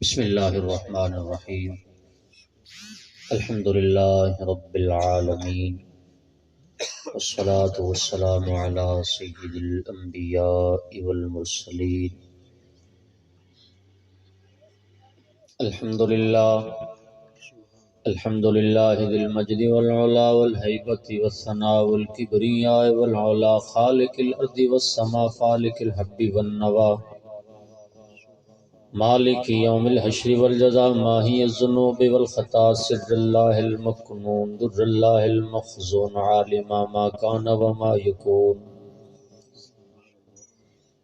بسم اللہ الرحمن الرحیم الحمد للہ رب العالمین والصلاة والسلام علی سید الانبیاء والمرسلین الحمد للہ ذی المجد والعلا والہیبت والثناء والکبریاء والعلا خالق الارض والسماء فالق الحب والنوا مالک یوم الحشر والجزاء ماہی الذنوب والخطا سر اللہ المکنون در اللہ المخزون عالم ما کان وما یکون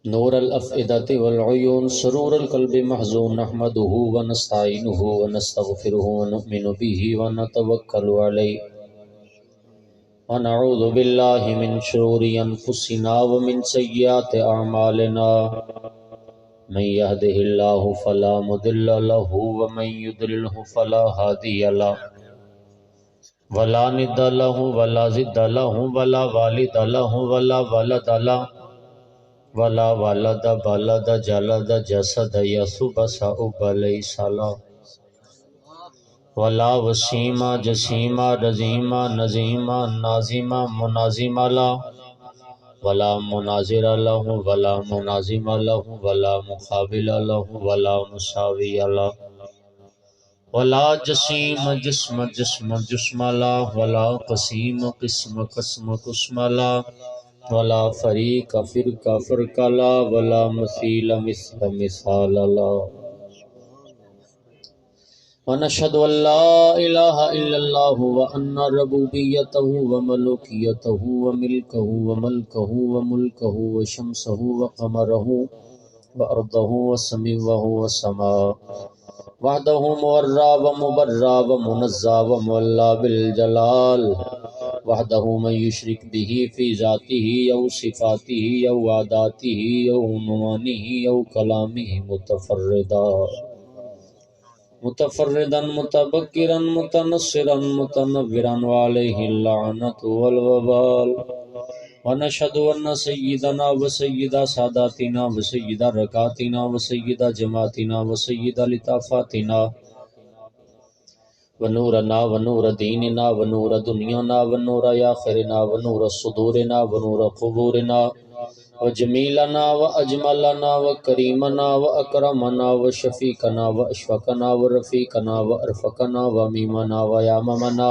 نور الافئدۃ والعیون سرور القلب محزون نحمده ونستعینه ونستغفره ونؤمن به ونتوکل علیہ ونعوذ باللہ من شرور انفسنا ومن سیئات اعمالنا من يهده الله فلا مضل له ومن يضلله فلا هادي له ولا ند له ولا ضد له ولا والد له ولا ولد له ولا ولد بلد جلد جسد يثب سأب ليس له ولا وسيم جسيم رزيم نزيم نازم منازم له ولا مناظر له ولا منازم له ولا مقابل له ولا مساوي له ولا جسيم جسم جسم جسم له ولا قسيم قسم قسم قسم له ولا فريق فرق فرق له ولا مثيل مثل مثال له ونشهد أن لا إله إلا الله وأن ربوبيته وملوكيته وملكه وملكه وشمسه وقمره وأرضه وسميوه وسماء وحده مورى ومبرى ومنزى ومولى بالجلال وحده من يشرك به في ذاته أو صفاته أو عاداته أو عنوانه أو كلامه متفردا متبکرا متنصرا متنورا وعليه اللعنة والوبال ونشهد أن سيدنا وسيد ساداتنا وسيد ركاتنا وسيد جماعتنا وسيد لطافاتنا ونورنا ونور ديننا ونور دنيانا ونور آخرنا ونور صدورنا ونور قبورنا وجمیلنا واجملنا وکریمنا واکرمنا وشفیقنا واشفقنا ورفیقنا وارفقنا ومیمنا ویاممنا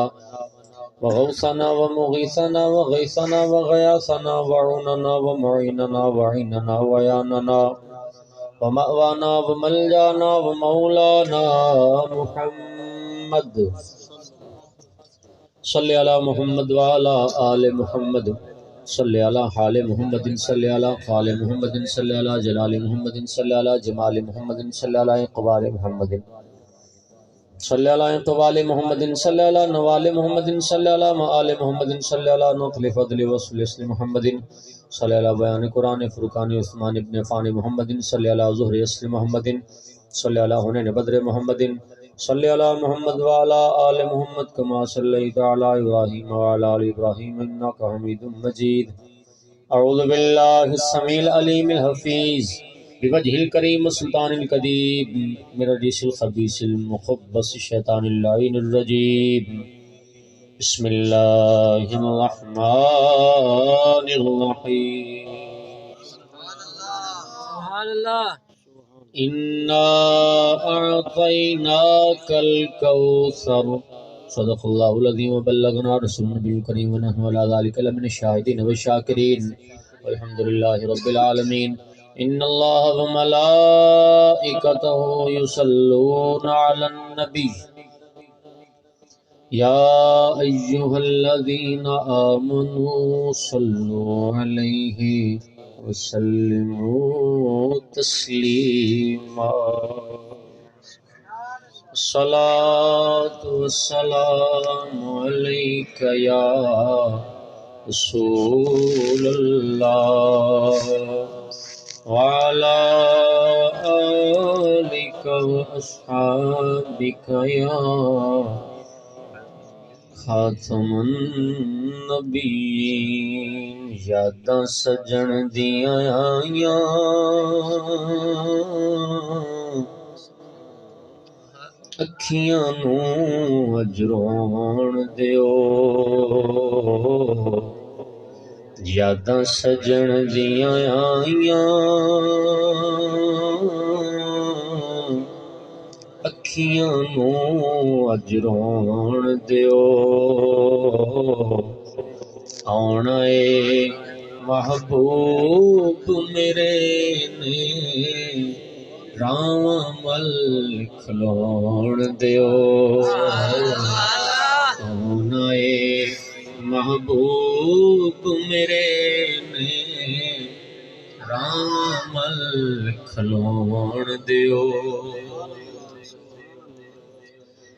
وغوثنا ومغیثنا وغیثنا وغیاثنا وعوننا ومعیننا وعیننا ویاننا ومأوانا وملجانا ومولانا محمد صلی علی محمد وعلی آل محمد صلی علی حال محمد صلی علی قال محمد صلی علی جلال محمد صلی علی جمال محمد صلی علی اقبال محمد صلی علی اقبال محمد صلی علی نوال محمد صلی علی معال محمد صلی علی نقل فضل وصل اسل محمد صلی علی بیان قرآن فرقان عثمان ابن عفان محمد صلی علی ظہر اسل محمد صلی علی حنین بدر محمد صلی علی محمد وعلی آل محمد کما صلیت علی ابراہیم وعلی آل ابراہیم انک حمید مجید اعوذ باللہ السمیع العلیم الحفیظ بوجہ الکریم سلطان القدیم من الرجس الخبیث المخبث الشیطان اللعین الرجیم بسم اللہ الرحمن الرحیم سبحان اللہ اِنَّا أَعْطَيْنَاكَ الْكَوْثَرَ صدق اللہ العظیم وبلغنا رسول النبی الکریم ونحن علی ذلک لمن الشاہدین والشاکرین والحمد للہ رب العالمین ان اللہ وملائکتہ یصلون علی النبی یا ایہا الذین آمنوا صلوا علیہ وسلموا تسلیما الصلاة والسلام علیک یا رسول اللہ وعلی آلک واصحابک یا خاتم النبیین یاداں سجن دیاں آیاں اکھیاں نو اجرون دیو یاداں سجن دیاں آئیاں اکھیاں نو اجرون دیو آنا اے محبوب میرے نے راواں مل کھلون دیو آنا اے محبوب میرے نے راواں مل کھلون دیو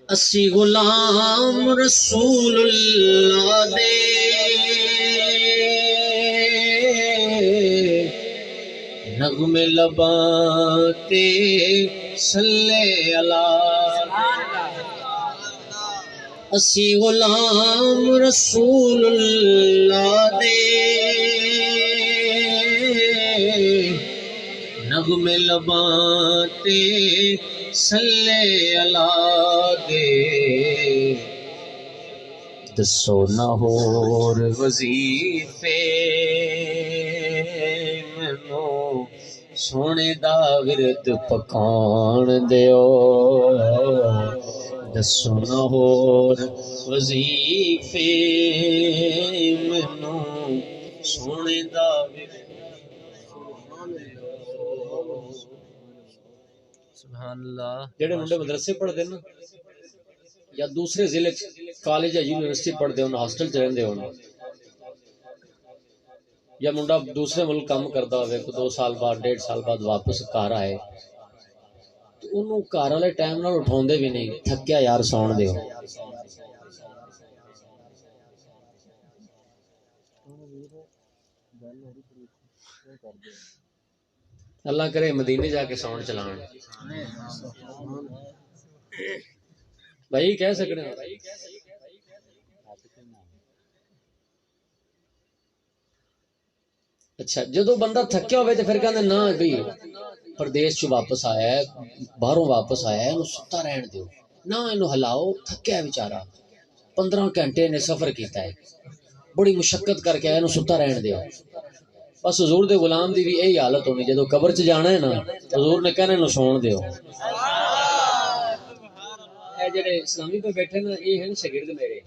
اسی غلام رسول اللہ دے نغمے لباں تے صلی اللہ اسی غلام رسول اللہ دے نغمے لباں تے صلی اللہ دے دسو نہ ہور وظیفے مینوں سونے دا ورد پکان دیو دسو نہ ہور وظیفے مینوں سونے دا ورد سبحان اللہ جڑے منڈے مدرسے پڑھتے ہیں نا یا دوسرے ضلع کالج یا یونیورسٹی پڑھتے ہوں ہاسٹل چ رہتے ہوں یا منڈا دوسرے ملک کام کرتا ہوئے 2 سال بعد 1.5 سال بعد واپس گھر آئے تو انہوں گھر والے ٹائم نال اٹھاؤندے بھی نہیں تھکیا یار سون دیو اللہ کرے مدینے جا کے ساؤنڈ چلان بھائی کہہ سکتے ہیں اچھا جدو بندہ تھکیا ہوئے تو پھر کہتے نہ بھائی پردیش چ واپس آیا ہے باہروں واپس آیا ہے انہوں ستا رہن دیو نہ انہوں ہلاؤ تھکیا بیچارہ 15 گھنٹے نے سفر کیتا ہے بڑی مشقت کر کے آیا انہوں ستا رہن دیو بس حضور دے غلام دی بھی یہی حالت ہونی جدو قبر چ جانا ہے نا حضور نے کہنا انہوں سون دیو اے جڑے اسلامی پہ بیٹھے نا یہ ہیں شاگرد میرے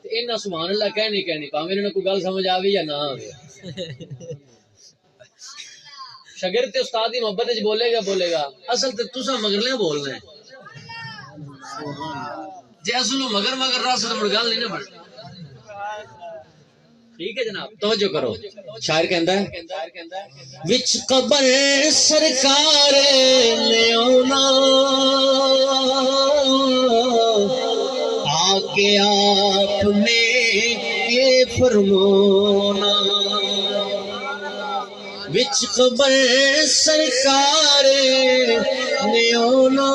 انہاں سبحان اللہ کہنی پاویں انہاں کوئی گل سمجھ آوے یا نہ آوے شاگرد تے استاد دی محبت وچ بولے گا اصل تے تساں مگرلے بولنا ہے جے اصل مگر راس تے گل نہیں نہ بن ٹھیک ہے جناب توجہ کرو شاعر کہندا ہے وچ قبر سرکار نے آنا آ کے آپ نے یہ فرمانا وچ قبر سرکار نے آنا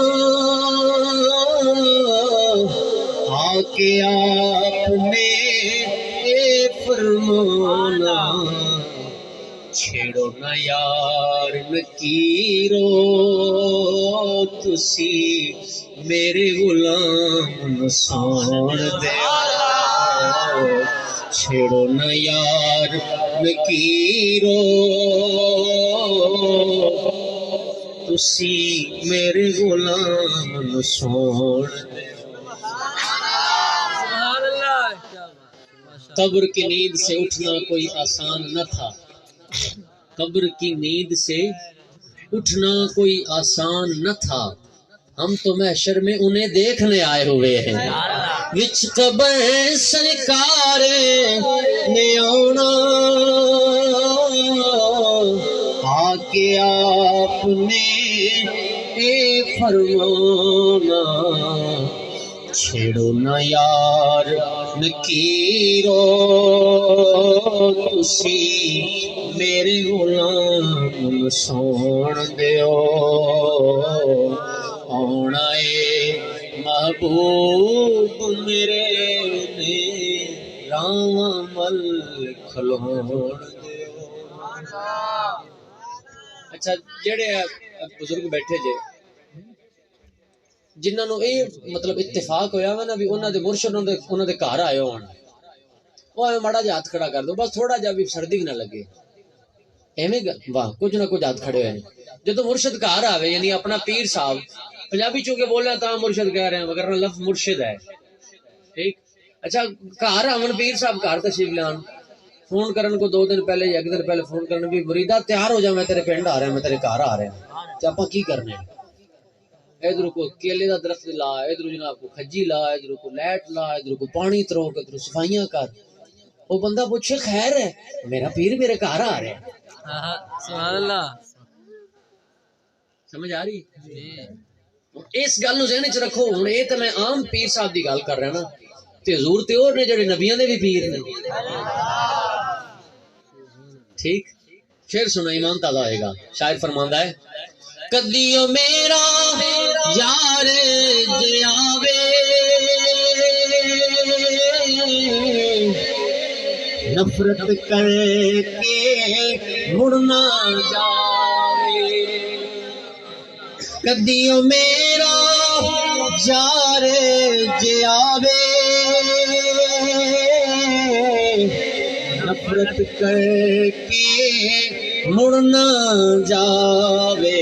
آ کے آپ نے فرمانا چھیڑو نہ یار نکیرو تسی میرے غلام نسان دے چھیڑو نہ یار نکیرو تسی میرے غلام نسان دے قبر کی نیند سے اٹھنا کوئی آسان نہ تھا قبر کی نیند سے اٹھنا کوئی آسان نہ تھا ہم تو محشر میں انہیں دیکھنے آئے ہوئے ہیں وچ قبر سرکار نے آنا آ کے آپ نے اے فرمانا چھیڑو نہ یار نکیرو تسی میرے غلام سون دیو آنا اے محبوب میرے نے راواں مل کھلون دیو اچھا جڑے بزرگ بیٹھے جے جنہاں نو یہ مطلب اتفاق ہویا وا نا بھی انہاں دے مرشد انہاں دے گھر آئے ہون، وہ ماڑا جا ہاتھ کھڑا کر دو بس، تھوڑا جا بھی سردی بھی نہ لگے، ایویں واہ کچھ نہ کچھ ہاتھ کھڑے ہوئے ہیں۔ جدو مرشد گھر آوے یعنی اپنا پیر صاحب، پنجابی چونکہ بول رہے ہیں تاں مرشد کہہ رہے ہیں مگر لفظ مرشد ہے، ٹھیک؟ اچھا گھر آون پیر صاحب گھر تشریف لان، فون کرن کو 2 دن پہلے یا 1 دن پہلے فون کرن بھی مریدا تیار ہو جا میں تیرے پنڈ آ رہا ہوں، میں تیرے گھر آ رہا ہوں، تے آپاں کی کرنے؟ ادھر کو کیلے دا درخت لا، ادھر جناب کو کھجی لا، ادھر کو لائٹ لا، ادھر کو پانی تروک، ادھر صفائیاں کر۔ وہ بندہ پوچھے خیر ہے، میرا پیر میرے گھر آ رہا ہے، سبحان اللہ، سمجھ آ رہی؟ اس گل نو ذہن وچ رکھو۔ ہن اے تے میں عام پیر صاحب دی گل کر رہا نا، تے حضور تے اور نے جڑے نبیاں دے بھی پیر نے، ٹھیک؟ پھر سنو ایمان تازہ آئے گا۔ شاعر فرماندا ہے کدیو میرا یار جیاوے نفرت کر کے مڑنا جاوے، کدیو میرا یار جیاوے نفرت کر کے مڑنا جاوے،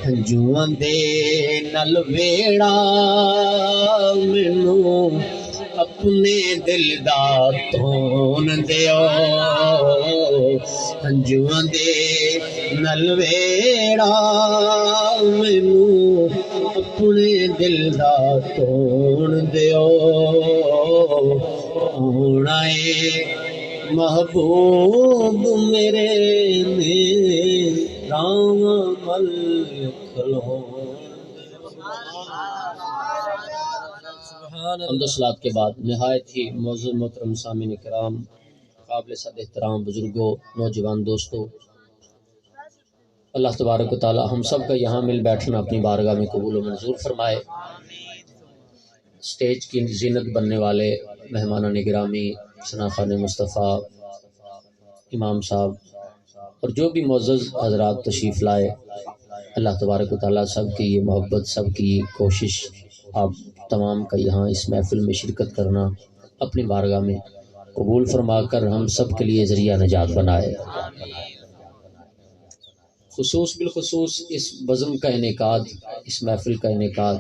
ہنجواں دے نل ویڑا مینوں اپنے دل دا تون دیو، ہنجواں دے نل ویڑا مینوں اپنے دل دا تون دیو، آنا اے محبوب میرے نے رام مل کھلون۔ حمد و صلات کے بعد نہایت ہی معزز محترم سامعین کرام، قابل صد احترام بزرگوں، نوجوان دوستوں، اللہ تبارک و تعالی ہم سب کا یہاں مل بیٹھنا اپنی بارگاہ میں قبول و منظور فرمائے۔ سٹیج کی زینت بننے والے مہمانان گرامی، ثنا خان مصطفیٰ امام صاحب اور جو بھی معزز حضرات تشریف لائے، اللہ تبارک و تعالی سب کی یہ محبت، سب کی کوشش، آپ تمام کا یہاں اس محفل میں شرکت کرنا اپنی بارگاہ میں قبول فرما کر ہم سب کے لیے ذریعہ نجات بنائے۔ بالخصوص اس بزم کا انعقاد، اس محفل کا انعقاد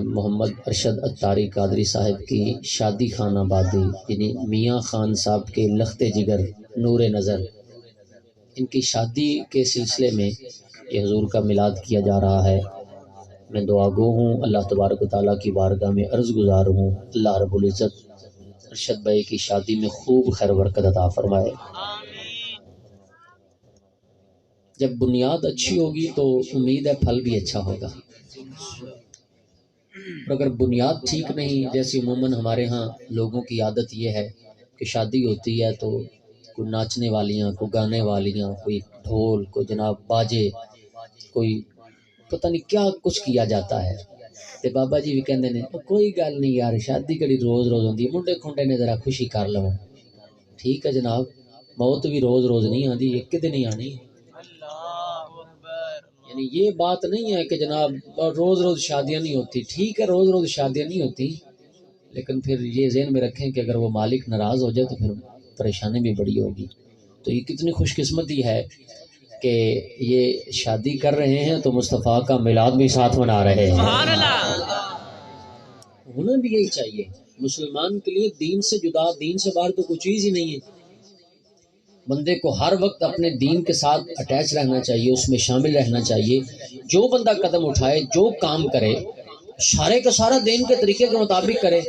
محمد ارشد اتاری قادری صاحب کی شادی خانہ آبادی یعنی میاں خان صاحب کے لخت جگر نور نظر، ان کی شادی کے سلسلے میں یہ حضور کا میلاد کیا جا رہا ہے۔ میں دعا گو ہوں، اللہ تبارک و تعالیٰ کی بارگاہ میں عرض گزار ہوں اللہ رب العزت ارشد بھائی کی شادی میں خوب خیر برکت عطا فرمائے۔ جب بنیاد اچھی ہوگی تو امید ہے پھل بھی اچھا ہوگا، اور اگر بنیاد ٹھیک نہیں، جیسے عموماً ہمارے ہاں لوگوں کی عادت یہ ہے کہ شادی ہوتی ہے تو کوئی ناچنے والیاں، کوئی گانے والیاں، کوئی ڈھول، کوئی جناب باجے، کوئی پتہ نہیں کیا کچھ کیا جاتا ہے، تے بابا جی بھی کہندے نے کوئی گل نہیں یار، شادی کڑی روز روز ہوندی ہے، منڈے کھنڈے نے ذرا خوشی کر لو۔ ٹھیک ہے جناب، موت بھی روز روز نہیں آندی، ایک دن ہی آنی۔ یعنی یہ بات نہیں ہے کہ جناب روز روز شادیاں نہیں ہوتی، ٹھیک ہے روز روز شادیاں نہیں ہوتی، لیکن پھر یہ ذہن میں رکھیں کہ اگر وہ مالک ناراض ہو جائے تو پھر پریشانی بھی بڑی ہوگی۔ تو یہ کتنی خوش قسمتی ہے کہ یہ شادی کر رہے ہیں تو مصطفیٰ کا میلاد بھی ساتھ منا رہے ہیں۔ ہونا بھی یہی چاہیے مسلمان کے لیے، دین سے جدا، دین سے باہر تو کوئی چیز ہی نہیں ہے۔ بندے کو ہر وقت اپنے دین کے ساتھ اٹیچ رہنا چاہیے، اس میں شامل رہنا چاہیے۔ جو بندہ قدم اٹھائے، جو کام کرے، سارے کا سارا دین کے طریقے کے مطابق کرے۔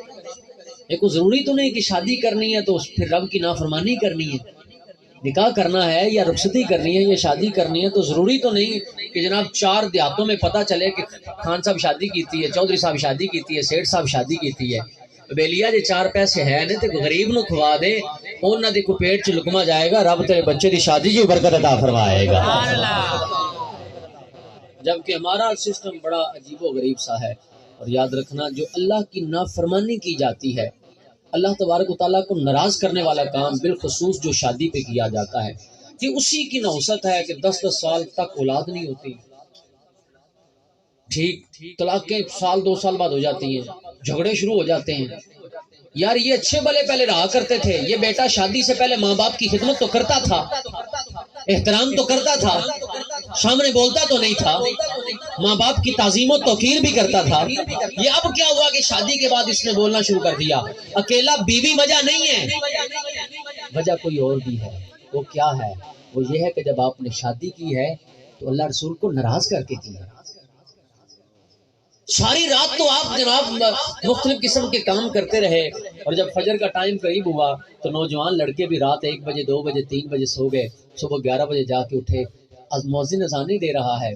ایک ضروری تو نہیں کہ شادی کرنی ہے تو پھر رب کی نافرمانی کرنی ہے، نکاح کرنا ہے یا رخصتی کرنی ہے یا شادی کرنی ہے تو ضروری تو نہیں کہ جناب 4 دیہاتوں میں پتہ چلے کہ خان صاحب شادی کیتی ہے، چودھری صاحب شادی کیتی ہے، سیٹھ صاحب شادی کیتی ہے۔ بیلیا جی 4 پیسے ہے نے تے غریب نو کھوا دے، انہاں دے کو پیٹ چ لقمہ جائے گا، رب تیرے بچے دی شادی جو برکت عطا فرمائے گا۔ جبکہ ہمارا سسٹم بڑا عجیب و غریب سا ہے، اور یاد رکھنا جو اللہ کی نافرمانی کی جاتی ہے، اللہ تبارک و تعالیٰ کو ناراض کرنے والا کام بالخصوص جو شادی پہ کیا جاتا ہے، کہ اسی کی نحوست ہے کہ 10 سال تک اولاد نہیں ہوتی، ٹھیک طلاقیں سال 2 سال بعد ہو جاتی ہیں، جھگڑے شروع ہو جاتے ہیں. یار یہ اچھے بھلے پہلے رہا کرتے تھے، یہ بیٹا شادی سے پہلے ماں باپ کی خدمت تو کرتا تھا، احترام تو کرتا تھا، سامنے بولتا تو نہیں تھا، ماں باپ کی تعظیم و توقیر بھی کرتا تھا. یہ اب کیا ہوا کہ شادی کے بعد اس نے بولنا شروع کر دیا؟ اکیلا بیوی وجہ نہیں ہے، وجہ کوئی اور بھی ہے. وہ کیا ہے؟ وہ یہ ہے کہ جب آپ نے شادی کی ہے تو اللہ رسول کو ناراض کر کے کی ہے. ساری رات تو آپ جناب مختلف قسم کے کام کرتے رہے، اور جب فجر کا ٹائم قریب ہوا تو نوجوان لڑکے بھی رات 1 بجے 2 بجے 3 بجے سو گئے، صبح 11 بجے جا کے اٹھے. مؤذن اذانیں دے رہا ہے،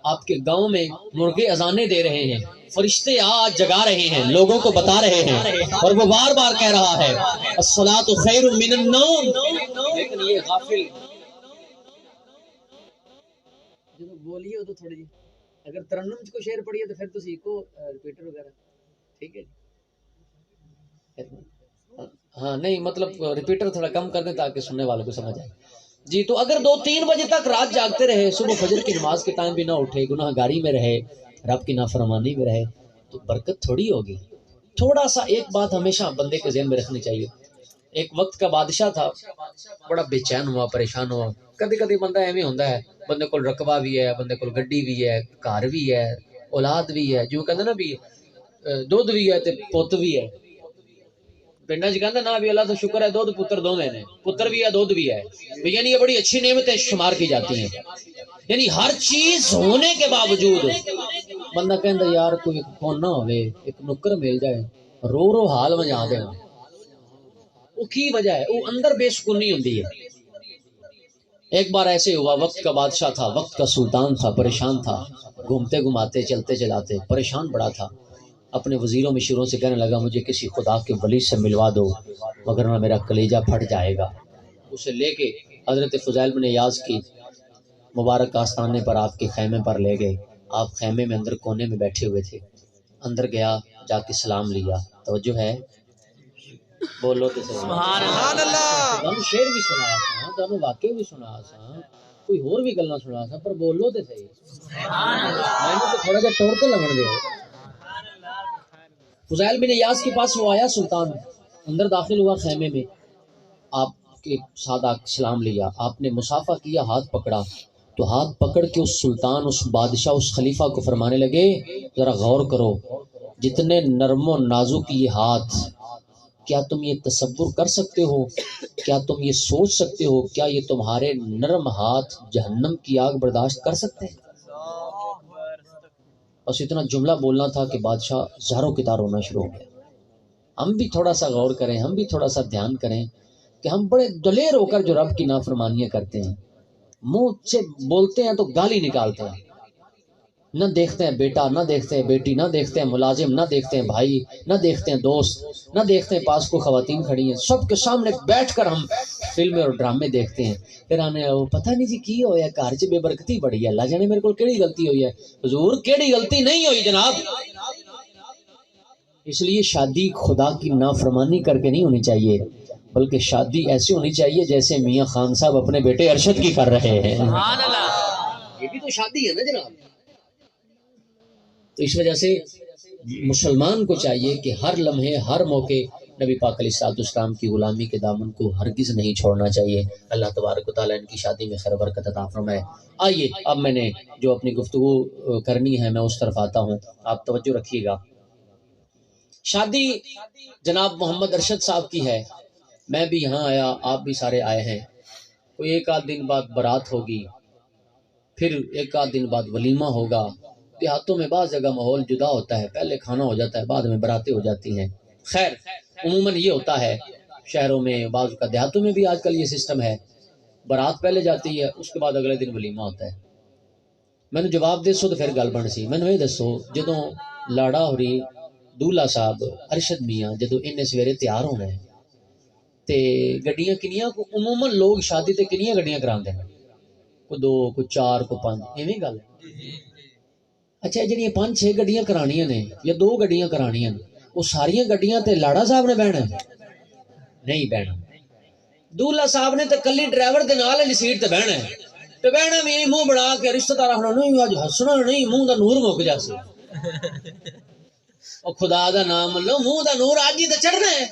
آپ کے گاؤں میں مرغے اذانیں دے رہے ہیں، فرشتے آج جگا رہے ہیں، لوگوں کو بتا رہے ہیں، اور وہ بار بار کہہ رہا ہے الصلاۃ خیر من النوم. لیکن یہ غافل بولیے تو تھوڑی جی اگر ترنم کو شعر پڑھیے تو پھر تو سیکھو ریپیٹر وغیرہ، ٹھیک ہے. ہاں نہیں مطلب ریپیٹر تھوڑا کم کر دیں تاکہ سننے والوں کو سمجھ آئے. جی تو اگر 2-3 بجے تک رات جاگتے رہے، صبح فجر کی نماز کے ٹائم بھی نہ اٹھے، گناہ گاری میں رہے، رب کی نافرمانی میں رہے، تو برکت تھوڑی ہوگی. تھوڑا سا ایک بات ہمیشہ بندے کے ذہن میں رکھنی چاہیے. ایک وقت کا بادشاہ تھا، بڑا بے چین ہوا، پریشان ہوا. کدی کدی بندہ ایویں ہوندا ہے، بندے کول رقبہ بھی ہے، بندے کول گڈی بھی ہے، گھر بھی ہے، اولاد بھی ہے، جو کہندے نا بھی دودھ بھی ہے تے پوت بھی ہے. پنڈا جی کہندا نا بھی اللہ تو شکر ہے دودھ پتر دوویں نے، پتر بھی ہے دودھ بھی ہے. یعنی یہ بڑی اچھی نعمتیں شمار کی جاتی ہیں. یعنی ہر چیز ہونے کے باوجود بندہ کہندا یار کوئی کونا ہوے، ایک نکر مل جائے، رو رو حال وجا دینا. وہ کی وجہ ہے؟ وہ اندر بے سکونی ہوندی ہے. ایک بار ایسے ہوا، وقت کا بادشاہ تھا، وقت کا سلطان تھا، پریشان تھا، گھومتے گھماتے چلتے چلاتے پریشان بڑا تھا. اپنے وزیروں مشیروں سے کہنے لگا مجھے کسی خدا کے ولی سے ملوا دو وگرنہ میرا کلیجہ پھٹ جائے گا. اسے لے کے حضرت فضیل بن یاز کی مبارک آستانے پر آپ کے خیمے پر لے گئے. آپ خیمے میں اندر کونے میں بیٹھے ہوئے تھے. اندر گیا، جا کے سلام لیا. توجہ ہے، بولو تو سبحان اللہ. تانوں شعر بھی سنایا تھا، تانوں واقعے بھی سنایا تھا، کوئی اور بھی گلاں سنایا تھا، پر بولو تے صحیح سبحان اللہ. میں تو تھوڑا جا ٹور تے لگن دے. فضیل بن یاس کے پاس وہ آیا سلطان، اندر داخل ہوا خیمے میں، آپ کے سادہ سلام لیا، آپ نے مصافحہ کیا، ہاتھ پکڑا. تو ہاتھ پکڑ کے اس سلطان، اس بادشاہ، اس خلیفہ کو فرمانے لگے ذرا غور کرو، جتنے نرم و نازک یہ ہاتھ، کیا تم یہ تصور کر سکتے ہو، کیا تم یہ سوچ سکتے ہو، کیا یہ تمہارے نرم ہاتھ جہنم کی آگ برداشت کر سکتے ہیں؟ بس اتنا جملہ بولنا تھا کہ بادشاہ زاروں کی طرح رونا شروع ہو گیا. ہم بھی تھوڑا سا غور کریں، ہم بھی تھوڑا سا دھیان کریں کہ ہم بڑے دلیر ہو کر جو رب کی نافرمانیاں کرتے ہیں، منہ سے بولتے ہیں تو گالی نکالتے ہیں، نہ دیکھتے ہیں بیٹا، نہ دیکھتے ہیں بیٹی، نہ دیکھتے ہیں ملازم، نہ دیکھتے ہیں بھائی، نہ دیکھتے ہیں دوست، نہ دیکھتے ہیں پاس کو خواتین کھڑی ہیں، سب کے سامنے بیٹھ کر ہم فلمیں اور ڈرامے دیکھتے ہیں. پھر آنے پتہ نہیں جی کی ہویا گھر چ بے برکتی بڑی ہے، اللہ جانے میرے کو کیڑی غلطی ہوئی ہے. حضور کیڑی غلطی نہیں ہوئی جناب. اس لیے شادی خدا کی نافرمانی کر کے نہیں ہونی چاہیے، بلکہ شادی ایسی ہونی چاہیے جیسے میاں خان صاحب اپنے بیٹے ارشد کی کر رہے ہیں. سبحان اللہ. یہ بھی تو شادی ہے نا جناب. تو اس وجہ سے مسلمان کو چاہیے کہ ہر لمحے، ہر موقع نبی پاک علیہ الصلوۃ والسلام کی غلامی کے دامن کو ہرگز نہیں چھوڑنا چاہیے. اللہ تبارک و تعالیٰ ان کی شادی میں خیر برکت عطا فرمائے. آئیے اب میں نے جو اپنی گفتگو کرنی ہے میں اس طرف آتا ہوں، آپ توجہ رکھیے گا. شادی جناب محمد ارشد صاحب کی ہے، میں بھی یہاں آیا، آپ بھی سارے آئے ہیں. کوئی 1 آدھ دن بعد بارات ہوگی، پھر 1 آدھ دن بعد ولیمہ ہوگا. دیہاتوں میں بعض جگہ ماحول جدا ہوتا ہے، پہلے کھانا ہو جاتا ہے، بعد میں براتیں ہو جاتی ہیں. خیر عموماً یہ ہوتا ہے شہروں میں، بعض کا دیہاتوں میں بھی آج کل یہ سسٹم ہے، برات پہلے جاتی ہے، اس کے بعد اگلے دن ولیمہ ہوتا ہے. میں نے جواب دسو تو پھر گل بن سی. میں نے یہ دسو جدوں لاڑا ہو رہی دولہا صاحب ارشد میاں جدوں انہیں سویرے تیار ہونا ہے تے گڈیاں کنیاں کو عموماً لوگ شادی تے کنیاں گڈیاں کراندے ہیں؟ کوئی 2 کوئی 4 کوئی 5 ایویں گل. اچھا جڑیاں 5-6 گڈیاں کرانیاں نے یا 2 گڈیاں کرانیاں نے، وہ ساریاں گڈیاں تے لاڑا صاحب نے بہنا نہیں بہنا. دولہا صاحب نے تے کلی ڈرائیور دے نال علی سیٹ تے بہنا ہے. تو بہنا بھی منہ بڑا کے رشتہ دار آخنا نہیں اج ہسنا نہیں منہ دا نور مک جاسی او خدا دا نام لو منہ دا نور اج ہی تے چڑھنا ہے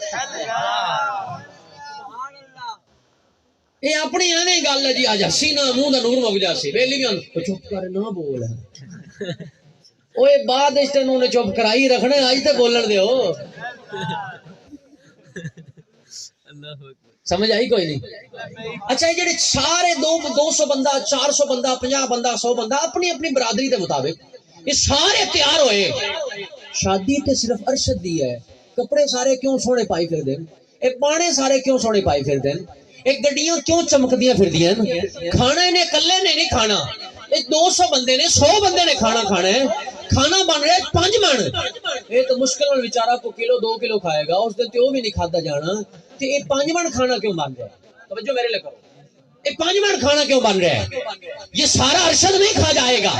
یہ اپنی ایویں گل ہے جی اج ہسی نہ منہ دا نور مک جاسی ویلی بھی چپ کر نہ بول اوے بعد اس تینوں نے چپ کرائی رکھنا اج تے بولن دیو سمجھ آئی کوئی نہیں اچھا یہ جڑے سارے 200 بندہ 400 بندہ 50 بندہ 100 بندہ اپنی اپنی برادری دے مطابق یہ سارے تیار ہوئے شادی تے صرف ارشد دی ہے کپڑے سارے کیوں سونے پائی پھر دین اے پانے سارے کیوں سونے پائی پھر دین ایک گڈیاں کیوں چمکدیاں پھر دیاں کھانا انہیں کلے نے نہیں کھانا ایک 200 بندے نے 100 بندے نے کھانا کھانا ہے کھانا بن رہا ہے 5 من یہ تو مشکل اور بیچارہ کو کلو 2 کلو کھائے گا اس دن تو وہ بھی نہیں کھاتا جانا تو یہ 5 من کھانا کیوں بن رہا ہے توجہ میرے لے کرو یہ 5 من کھانا کیوں بن رہا ہے یہ سارا ارشد نہیں کھا جائے گا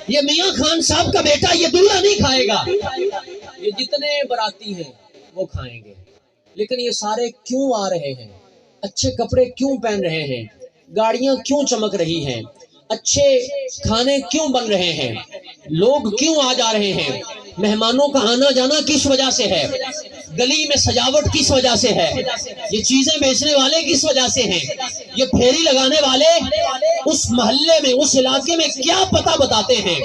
یہ میاں خان صاحب کا بیٹا یہ دلہا نہیں کھائے گا یہ جتنے براتی ہیں وہ کھائیں گے لیکن یہ سارے کیوں آ رہے ہیں اچھے کپڑے کیوں پہن رہے ہیں گاڑیاں کیوں چمک رہی ہیں اچھے کھانے کیوں بن رہے ہیں لوگ کیوں آ جا رہے ہیں مہمانوں کا آنا جانا کس وجہ سے ہے گلی میں سجاوٹ کس وجہ سے ہے یہ چیزیں بیچنے والے کس وجہ سے ہیں یہ پھیری لگانے والے اس محلے میں اس علاقے میں کیا پتہ بتاتے ہیں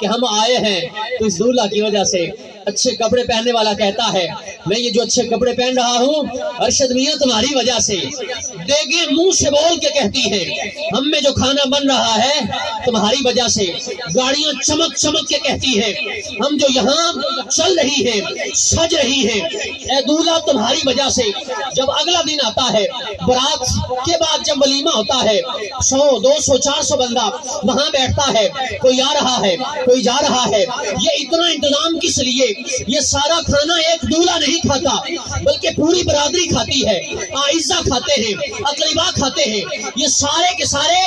کہ ہم آئے ہیں تو اس دولہا کی وجہ سے اچھے کپڑے پہننے والا کہتا ہے میں یہ جو اچھے کپڑے پہن رہا ہوں ارشد میاں تمہاری وجہ سے دیگیں منہ سے بول کے کہتی ہیں ہم میں جو کھانا بن رہا ہے تمہاری وجہ سے گاڑیاں چمک چمک کے کہتی ہیں ہم جو یہاں چل رہی ہیں سج رہی ہیں اے دولہا تمہاری وجہ سے جب اگلا دن آتا ہے برات کے بعد جب ولیمہ ہوتا ہے 100 200 400 بندہ وہاں بیٹھتا ہے کوئی آ رہا ہے کوئی جا رہا ہے یہ اتنا انتظام کس لیے یہ سارا کھانا ایک دولہا نہیں کھاتا بلکہ پوری برادری کھاتی ہے آئزہ کھاتے ہیں اقربا کھاتے ہیں یہ سارے کے سارے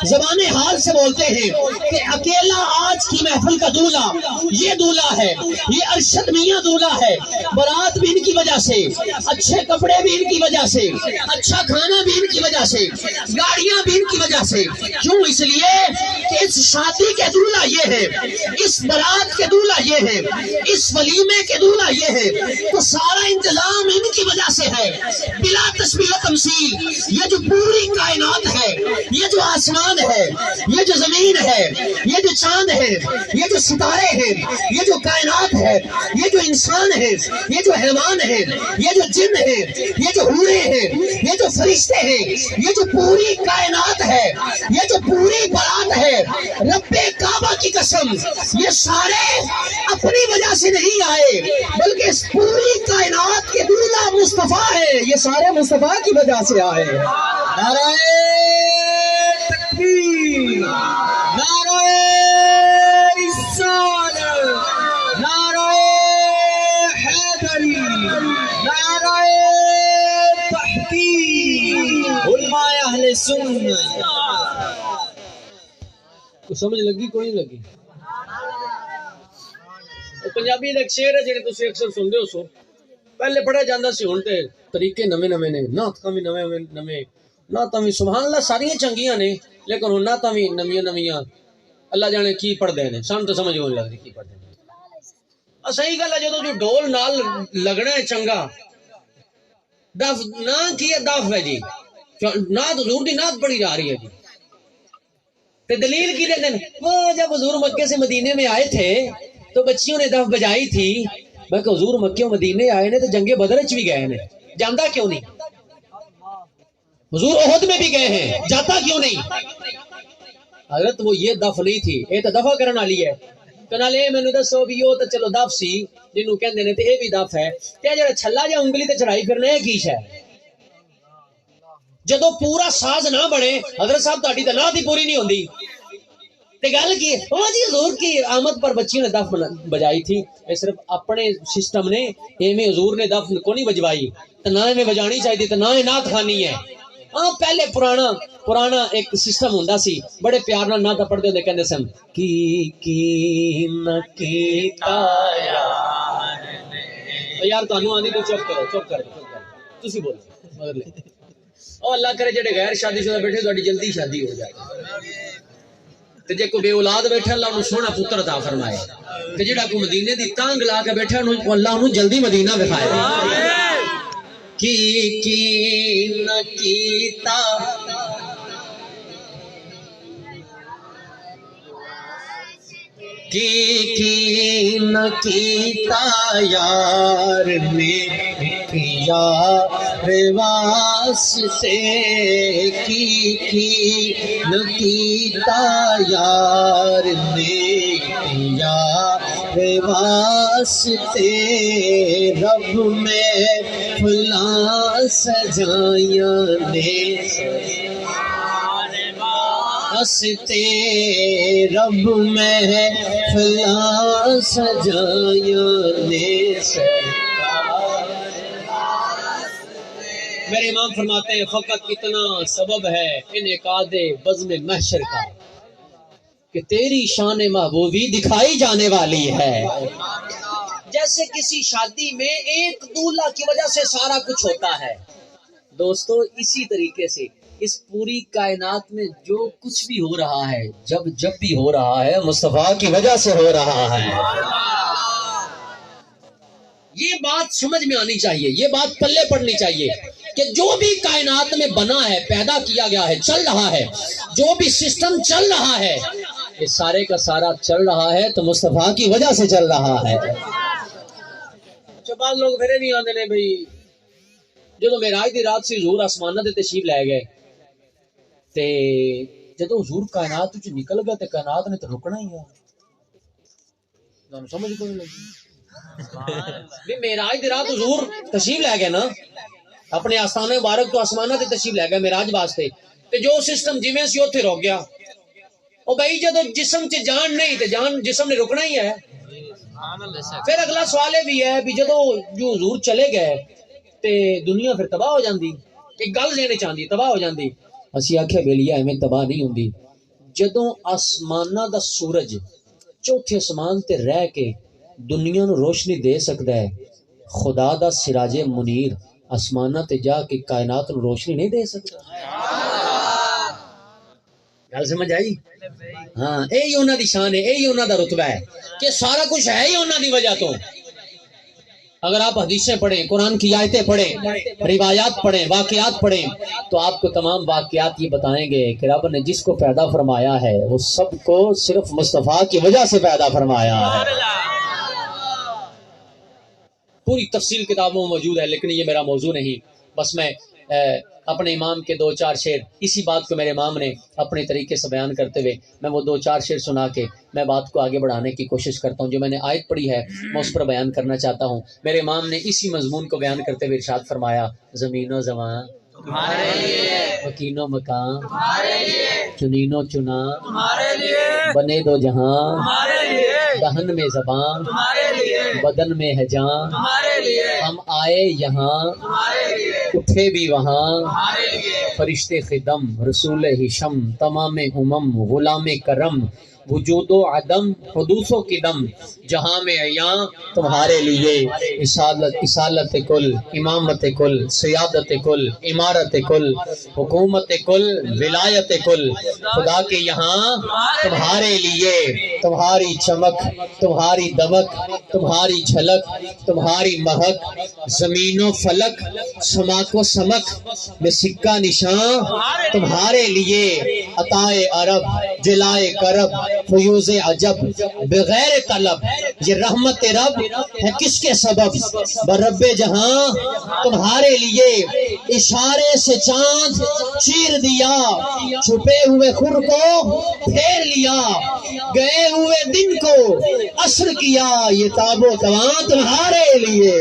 زبان حال سے بولتے ہیں کہ اکیلا آج کی محفل کا دولہا یہ دولہا ہے یہ ارشد میاں دولہا ہے برات بھی ان کی وجہ سے اچھے کپڑے بھی ان کی وجہ سے اچھا کھانا بھی ان کی وجہ سے گاڑیاں بھی ان کی وجہ سے کیوں اس لیے کہ اس شادی کے دولہا یہ ہے اس برات کے دولہا یہ ہے اس ولیمے کے دولہا یہ ہے تو سارا انتظام ان کی وجہ سے ہے بلا تشبیہ و تمثیل یہ جو پوری کائنات ہے یہ جو آسمان ہے یہ جو زمین ہے یہ جو چاند ہے یہ جو ستارے ہیں یہ جو کائنات ہے یہ جو انسان ہے یہ جو حیوان ہے یہ جو جن ہے یہ جو حوریں ہیں یہ جو فرشتے ہیں یہ جو پوری کائنات ہے یہ جو پوری برات ہے رب کعبہ کی قسم یہ سارے اپنی وجہ سے نہیں آئے بلکہ اس پوری کائنات کے دولہا مصطفیٰ ہے یہ سارے مصطفیٰ کی وجہ سے آئے نعرہ تکبیر نعرہ رسالت نعرہ حیدری نعرہ تحقیق علماء اہل سنت کو سمجھ لگی کوئی نہیں لگی پنجابی دا ایک شعر ہے جڑے تسی اکثر سنتے ہو سو پہلے پڑھا جاندہ سی ہن تے طریقے نویں نویں نے نعت بھی نویں نویں نعت بھی سبحان اللہ ساری چنگیاں نے لیکن ہن نعت بھی نویاں نویاں اللہ جانے کی پڑھدے نے سان تو سمجھ نہیں لگدی کی پڑھدے نے صحیح گل ہے جدوں جو ڈول نال لگنا ہے چنگا دف نہ کی دف ہے جی نعت حضور دی نعت پڑھی جا رہی ہے جی تے دلیل کی دے وہ جب حضور مکے سے مدینے میں آئے تھے تو بچیوں نے دف بجائی تھی میں کہ حضور مکے و مدینے آئے نے تو جنگ بدر وچ بھی گئے نے جاندا کیوں نہیں حضور احد میں بھی گئے ہیں جاتا کیوں نہیں حضرت وہ یہ دف نہیں تھی یہ تو دفع کرنے والی ہے کنال اے مینوں دسو بھی وہ تو چلو دف سی جنوں کہندے نے تے اے بھی دف ہے تے جڑا چھلا جا انگلی تے چڑھائی پھرنا ہے کی شے جدوں پورا ساز نہ بنے حضرت صاحب تہاڈی تے نعت ہی پوری نہیں ہوندی تے گل کی او جی حضور کی آمد پر بچیوں نے دف بجائی تھی صرف اپنے سسٹم نے ایویں حضور نے دف کو نہیں بجوائی تے نہ ایویں بجانی چاہیے تے نہ نعت خوانی ہے ہاں پہلے پرانا ایک سسٹم ہوندا سی بڑے پیار نال نعت پڑھدے ہوندے کہندے سن کی نہ کیتا یار تانوں آندی تو چپ کرو تسی بولو مگر لے او اللہ کرے جڑے غیر شادی شدہ بیٹھے تہاڈی جلدی شادی ہو جائے تے جے کوئی بے اولاد بیٹھا اللہ انہوں سونا پتر عطا فرمائے تے جڑا کوئی مدینے دی تانگ لا کے بیٹھا انہوں اللہ انہوں جلدی مدینہ دکھائے کی نہ کیتا کی نہ کیتا یار نے یار واسطے کی نہ کیتا یار نے یار واسطے رب میں فلاں سجائیاں نے واسطے رب میں فلاں سجائیاں نے میرے امام فرماتے ہیں فقط اتنا سبب ہے انعقاد بزم محشر کا کہ تیری شان محبوبی دکھائی جانے والی ہے جیسے کسی شادی میں ایک دولہا کی وجہ سے سارا کچھ ہوتا ہے دوستو اسی طریقے سے اس پوری کائنات میں جو کچھ بھی ہو رہا ہے جب بھی ہو رہا ہے مصطفیٰ کی وجہ سے ہو رہا ہے یہ بات سمجھ میں آنی چاہیے یہ بات پلے پڑنی چاہیے کہ جو بھی کائنات میں بنا ہے پیدا کیا گیا ہے چل رہا ہے جو بھی سسٹم چل رہا ہے یہ سارے کا سارا چل رہا ہے تو مصطفیٰ کی وجہ سے چل رہا ہے اچھا بعض لوگ پھر نہیں آتے نے بھائی جدو معراج دی رات سے حضور آسمانہ تے تشریف لے گئے تے جدو حضور کائنات وچ نکل گئے تے کائنات نے تے رکنا ہی ہے تانوں سمجھ کوئی نہیں لگی بھی معراج دی رات حضور تشریف لے گئے نا اپنے آستانہ مبارک تو آسمانہ تے تشریف لے گئے معراج واسطے تے جو سسٹم جویں سی اوتھے رک گیا او بھائی جدو جسم چ جان نہیں تے جان جسم نے رکنا ہی ہے پھر اگلا سوال یہ بھی ہے بھی جدو جو حضور چلے گئے تے دنیا پھر تباہ ہو جاندی ایک گل دینے چاہندی تباہ ہو جاندی اسی آکھیا بیلیہ ایویں تباہ نہیں ہوندی جدوں آسمانہ دا سورج چوتھے آسمان تے رہ کے دنیا نو روشنی دے سکدا ہے خدا دا سراج منیر آسمانہ تے جا کے کائنات نو روشنی نہیں دے سکتا گل سمجھ آئی ہاں یہی انہاں دی شان ہے یہی انہاں دا رتبہ ہے کہ سارا کچھ ہے ہی انہاں دی وجہ تو اگر آپ حدیثیں پڑھیں قرآن کی آیتیں پڑھیں روایات پڑھیں واقعات پڑھیں تو آپ کو تمام واقعات یہ بتائیں گے کہ رب نے جس کو پیدا فرمایا ہے وہ سب کو صرف مصطفیٰ کی وجہ سے پیدا فرمایا ہے پوری تفصیل کتابوں میں موجود ہے لیکن یہ میرا موضوع نہیں بس میں اپنے امام کے دو چار شعر اسی بات کو میرے امام نے اپنے طریقے سے بیان کرتے ہوئے میں وہ دو چار شعر سنا کے میں بات کو آگے بڑھانے کی کوشش کرتا ہوں جو میں نے آیت پڑھی ہے میں اس پر بیان کرنا چاہتا ہوں میرے امام نے اسی مضمون کو بیان کرتے ہوئے ارشاد فرمایا زمین و زمان تمہارے لیے مکین و مکان تمہارے لیے چنین و چنا تمہارے لیے بنے دو جہاں تمہارے لیے دہن میں زبان تمہارے لیے بدن میں ہے جان تمہارے لیے ہم آئے یہاں تمہارے لیے اٹھے بھی وہاں تمہارے لیے فرشتے خدم رسول ہشم تمام امم غلام کرم وجود و عدم حدوث و قدم جہاں میں عیاں تمہارے لیے اصالت کل امامت کل سیادت کل امارت کل حکومت کل ولایت کل خدا کے یہاں تمہارے لیے تمہاری چمک تمہاری دمک تمہاری جھلک تمہاری مہک زمین و فلک سماک و سمک میں سکہ نشان تمہارے لیے عطائے عرب جلائے کرب فیوز عجب بغیر طلب یہ رحمت رب ہے کس کے سبب برب جہاں تمہارے لیے اشارے سے چاند چیر دیا چھپے ہوئے خور کو پھیر لیا گئے ہوئے دن کو عصر کیا یہ تاب و تواں تمہارے لیے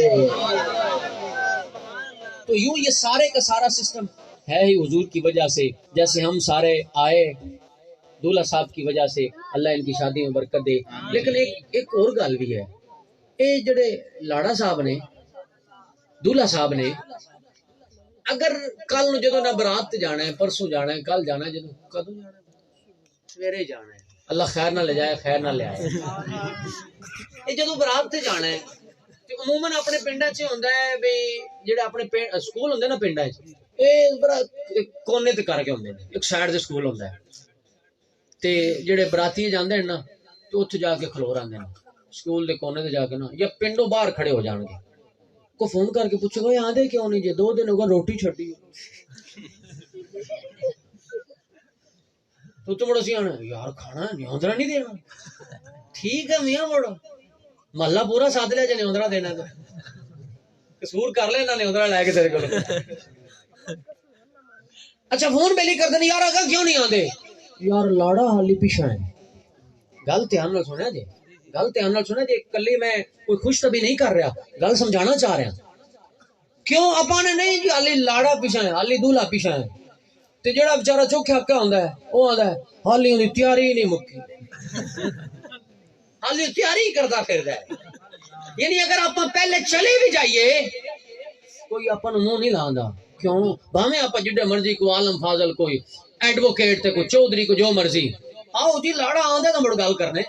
تو یوں یہ سارے کا سارا سسٹم ہے ہی حضور کی وجہ سے جیسے ہم سارے آئے دولہا صاحب کی وجہ سے اللہ ان کی شادی میں برکت دے لیکن ایک اور گل بھی ہے اے جڑے لاڑا صاحب نے دولہا صاحب نے اگر کل نو جدو نہ برات جانا ہے پرسوں جانا ہے کل جانا ہے جدو کدو جانا ہے سویرے جانا ہے اللہ خیر نہ لے جائے خیر نہ لے آئے یہ جدو برات تے جانا ہے عموماً اپنے پنڈا چ ہوندا ہے بھئی جڑے اپنے سکول ہوندے نا پنڈا چ اے بڑا کونے تے کر کے ہوندے نے ایک سائیڈ تے سکول ہوندا ہے تے جڑے براتی جاندے ہیں نا تو اتھے جا کے کھلو رہندے ہیں سکول دے کونے تے جا کے نا یا پنڈوں باہر کھڑے ہو جان گے کو فون کر کے پوچھے گا یہاں دے کیوں نہیں جی 2 دن ہو گئے روٹی چھٹی تو مڑ سی آنا یار کھانا نیوندرا نہیں دینا ٹھیک ہے میاں مڑ محلہ پورا ساتھ لیا جی نیوندرا دینا تو قصور کر لینا نیوندرا لے کے تیرے کو اچھا فون پہلی کر دیں یار اگر کیوں نہیں آتے یار لاڑا حالی پیچھا ہے گل دھیان نال سنیا جی گل دھیان نال سنیا جی کلی میں کوئی خوش طبی نہیں کر رہا گل سمجھانا چاہ رہا کیوں اپا نے نہیں جی حالی لاڑا پیچھا ہے حالی دولہا پیچھا ہے تے جڑا بیچارہ چوکھا ہکا ہوندا ہے وہ آندا ہے حالی اودی تیاری نہیں مکی حالی تیاری کردا پھردا ہے یعنی اگر اپا پہلے چلے بھی جائیے کوئی اپا نو منہ نہیں لاندا کیوں بھاویں اپا جڈے مرضی کو عالم فاضل کوئی ایڈوکیٹ تے کوئی چودھری کو جو مرضی آؤ جی لاڑا آندا تے مڑ گل کرنے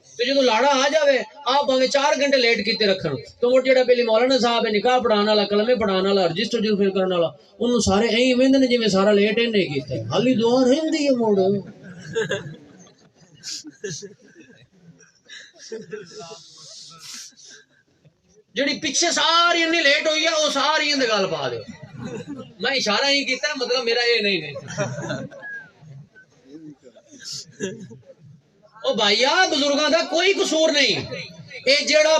تو جدو لاڑا آ جاوے آپ بھاویں 4 گھنٹے لیٹ کیتے رکھن تو مڑ جڑا پہلی مولانا صاحب ہے نکاح پڑھان والا کلمے پڑھان والا رجسٹر جو فل کرن والا انہوں سارے ایਂ ویندے نے جویں سارا لیٹ ہی نہیں کیتا حالی دعا رہندی ہے مڑ جڑی پیچھے ساری انی لیٹ ہوئی ہے وہ ساری اندے گل پا دے میں اشارہ ہی کیتا ہے مطلب میرا یہ نہیں او بھائیا بزرگاں دا کوئی قصور نہیں اے جڑا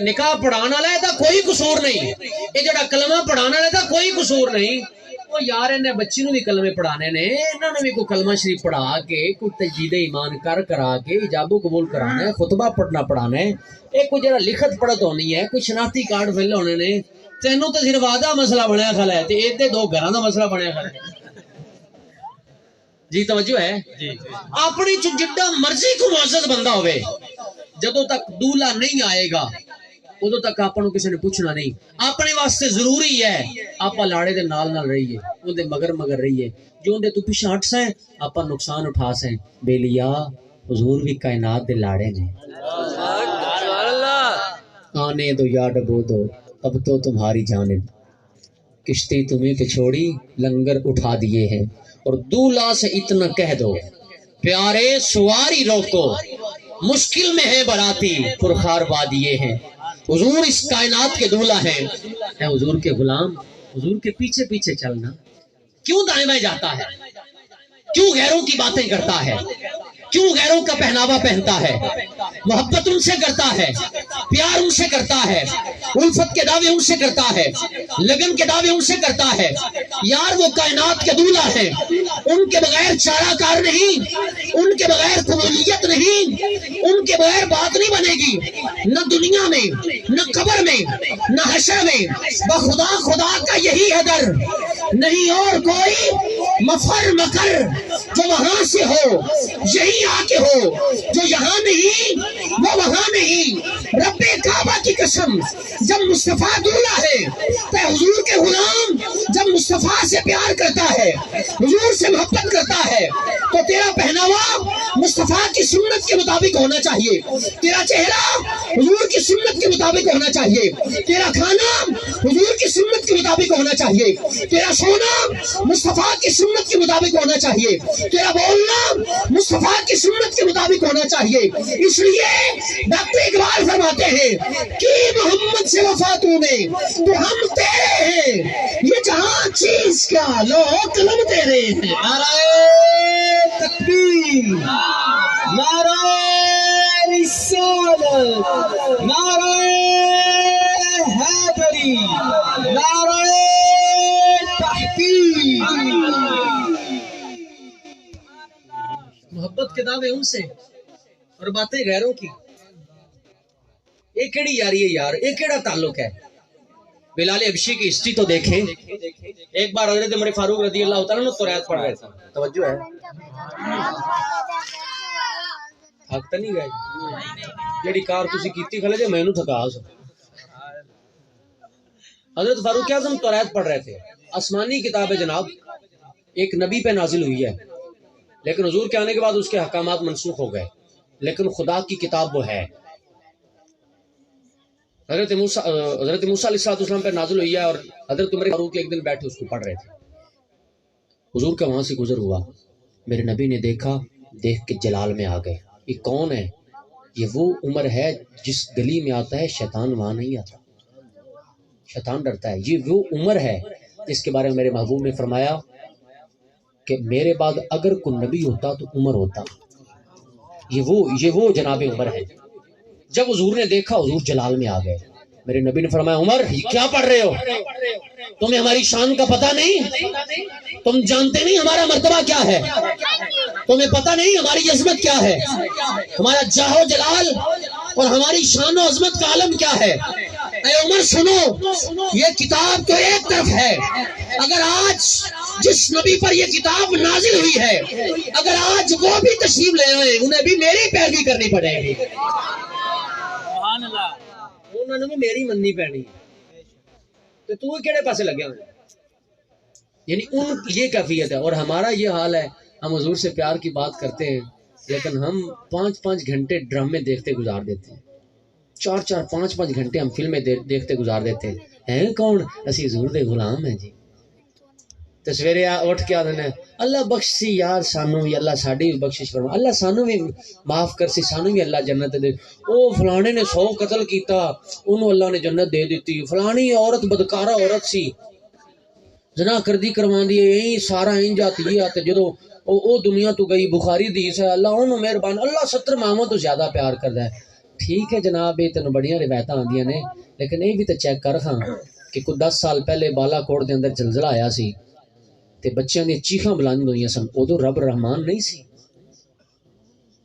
نکاح پڑھان والا ہے دا کوئی قصور نہیں اے جڑا کلمہ پڑھان والا ہے دا کوئی قصور نہیں وہ یار انہیں بچی نو بھی کلمے پڑھانے نے انہوں نے بھی کوئی کلمہ شریف پڑھا کے کوئی تجدید ایمان کرا کے ایجاب و قبول کرانا ہے خطبہ پڑھنا پڑھانا ہے ایک کوئی جڑا لکھت پڑھت ہونی ہے کوئی شناختی کارڈ فل ہونے نے تینوں تو صرف آدھا مسئلہ بنیا کھلا ہے تے ایدے 2 گھراں دا مسئلہ بنیا کھلا ہے جی توجہ ہے اپنی جڈا مرضی کو معزز بندہ ہوئے جدوں تک دولہا نہیں آئے گا ادو تک آپ کو کسی نے پوچھنا نہیں اپنے واسطے ضروری ہے آپ لاڑے دے نال نال رہیے ان دے مگر مگر رہیے جو ان دے تو پیچھے ہٹ سیں آپ نقصان اٹھا سیں بے لیا حضور بھی کائنات دے لاڑے نے آنے دو یا ڈبو دو اب تو تمہاری جانب کشتی تمہیں پہ چھوڑی لنگر اٹھا دیے ہیں اور دولہا سے اتنا کہہ دو پیارے سواری روکو مشکل میں ہے براتی پرخار وادیے ہیں حضور اس کائنات کے دولہا ہیں اے حضور کے غلام حضور کے پیچھے پیچھے چلنا کیوں دائیں بائیں جاتا ہے کیوں غیروں کی باتیں کرتا ہے کیوں غیروں کا پہناوا پہنتا ہے محبت ان سے کرتا ہے پیار ان سے کرتا ہے الفت کے دعوے ان سے کرتا ہے لگن کے دعوے ان سے کرتا ہے یار وہ کائنات کے دولہا ہیں ان کے بغیر چارہ کار نہیں ان کے بغیر قبولیت نہیں ان کے بغیر بات نہیں بنے گی نہ دنیا میں نہ قبر میں نہ حشر میں بخدا خدا کا یہی ہے در نہیں اور کوئی مفر مکر جو وہاں سے ہو یہی آکے ہو جو یہاں نہیں وہ وہاں نہیں رب کعبہ کی قسم جب مصطفیٰ دولہا ہے تو حضور کے غلام جب مصطفیٰ سے پیار کرتا ہے حضور سے محبت کرتا ہے تو تیرا پہناوا مصطفیٰ کی سنت کے مطابق ہونا چاہیے تیرا چہرہ حضور کی سنت کے مطابق ہونا چاہیے تیرا کھانا حضور کی سنت کے مطابق ہونا چاہیے تیرا سونا مصطفیٰ کی سنت کے مطابق ہونا چاہیے تیرا بولنا مصطفیٰ کی سنت کے مطابق ہونا چاہیے اس لیے ڈاکٹر اقبال فرماتے ہیں کہ محمد سے وفا تو نے تو ہم تیرے ہیں یہ جہاں چیز کا لو قلم تیرے ہیں نعرہ تکبیر نعرہ رسالت نعرہ حیدری نعرہ تحقیق محبت کے دعوے ان سے اور باتیں غیروں کی ایک کیڑی یاری ہے یار ایک کیڑا تعلق ہے بلال حبشی کی ہسٹری تو دیکھیں ایک بار حضرت عمر فاروق رضی اللہ تعالیٰ نے قرآن پڑھ رہے تھے توجہ ہے حق تو نہیں گئے جیڑی کار تسی کیتی کھلے جے میں نو تھکا سو حضرت فاروق اعظم قرآن پڑھ رہے تھے آسمانی کتاب ہے جناب ایک نبی پہ نازل ہوئی ہے لیکن حضور کے آنے کے بعد اس کے احکامات منسوخ ہو گئے لیکن خدا کی کتاب وہ ہے حضرت موسیٰ علیہ السلام پہ نازل ہوئی ہے اور حضرت عمر فاروق ایک دن بیٹھے اس کو پڑھ رہے تھے حضور کا وہاں سے گزر ہوا میرے نبی نے دیکھا دیکھ کے جلال میں آ گئے. یہ کون ہے؟ یہ وہ عمر ہے جس گلی میں آتا ہے شیطان وہاں نہیں آتا، شیطان ڈرتا ہے. یہ وہ عمر ہے جس کے بارے میں میرے محبوب نے فرمایا کہ میرے بعد اگر کوئی نبی ہوتا تو عمر ہوتا. یہ وہ جناب عمر ہے. جب حضور نے دیکھا حضور جلال میں آ گئے. میرے نبی نے فرمایا عمر یہ کیا پڑھ رہے ہو؟ تمہیں ہماری شان کا پتہ نہیں؟ تم جانتے نہیں ہمارا مرتبہ کیا ہے؟ تمہیں پتہ نہیں ہماری عظمت کیا ہے؟ ہمارا جاہ و جلال اور ہماری شان و عظمت کا عالم کیا ہے؟ اے عمر سنو، یہ کتاب تو ایک طرف ہے. اگر آج جس نبی پر یہ کتاب نازل ہوئی ہے اگر آج وہ بھی تشریف لے آئے انہیں بھی میری پیروی کرنی پڑے گی. سبحان اللہ. انہوں نے بھی میری مننی پینی ہے. تو کیڑے پاسے لگے ہوئے؟ یعنی ان یہ کیفیت ہے. اور ہمارا یہ حال ہے، ہم حضور سے پیار کی بات کرتے ہیں لیکن ہم 5-5 گھنٹے ڈرامے دیکھتے گزار دیتے ہیں. 4-4 5-5 گھنٹے ہم فلمیں دیکھتے گزار دیتے ہیں. کون؟ اسی حضور دے غلام ہیں جی. تے سویرے اٹھ کے آدھے ہیں اللہ بخشی یار سانو بھی، اللہ ساڈی بھی بخشش فرما، اللہ سانو بھی معاف کرسی، سانو بھی اللہ جنت دے. او فلانے نے 100 قتل کیتا انہوں اللہ نے جنت دے دیتی. فلانی عورت بدکارہ عورت سی زنا کردی کرواندی ہے سارا انج آتی ہے. جدو او دنیا تو گئی بخاری حدیث ہے اللہ انہوں مہربان اللہ 70 ماواں تو زیادہ پیار کردا ہے. ٹھیک ہے جناب یہ تینوں بڑیاں روایتاں آندیاں نے لیکن یہ بھی تو چیک کر خاں کہ کوئی 10 سال پہلے بالا کوٹ دے اندر زلزلہ آیا سی تے بچیاں دی چیخاں بلند ہوئیاں سن. ادو رب رحمان نہیں سی.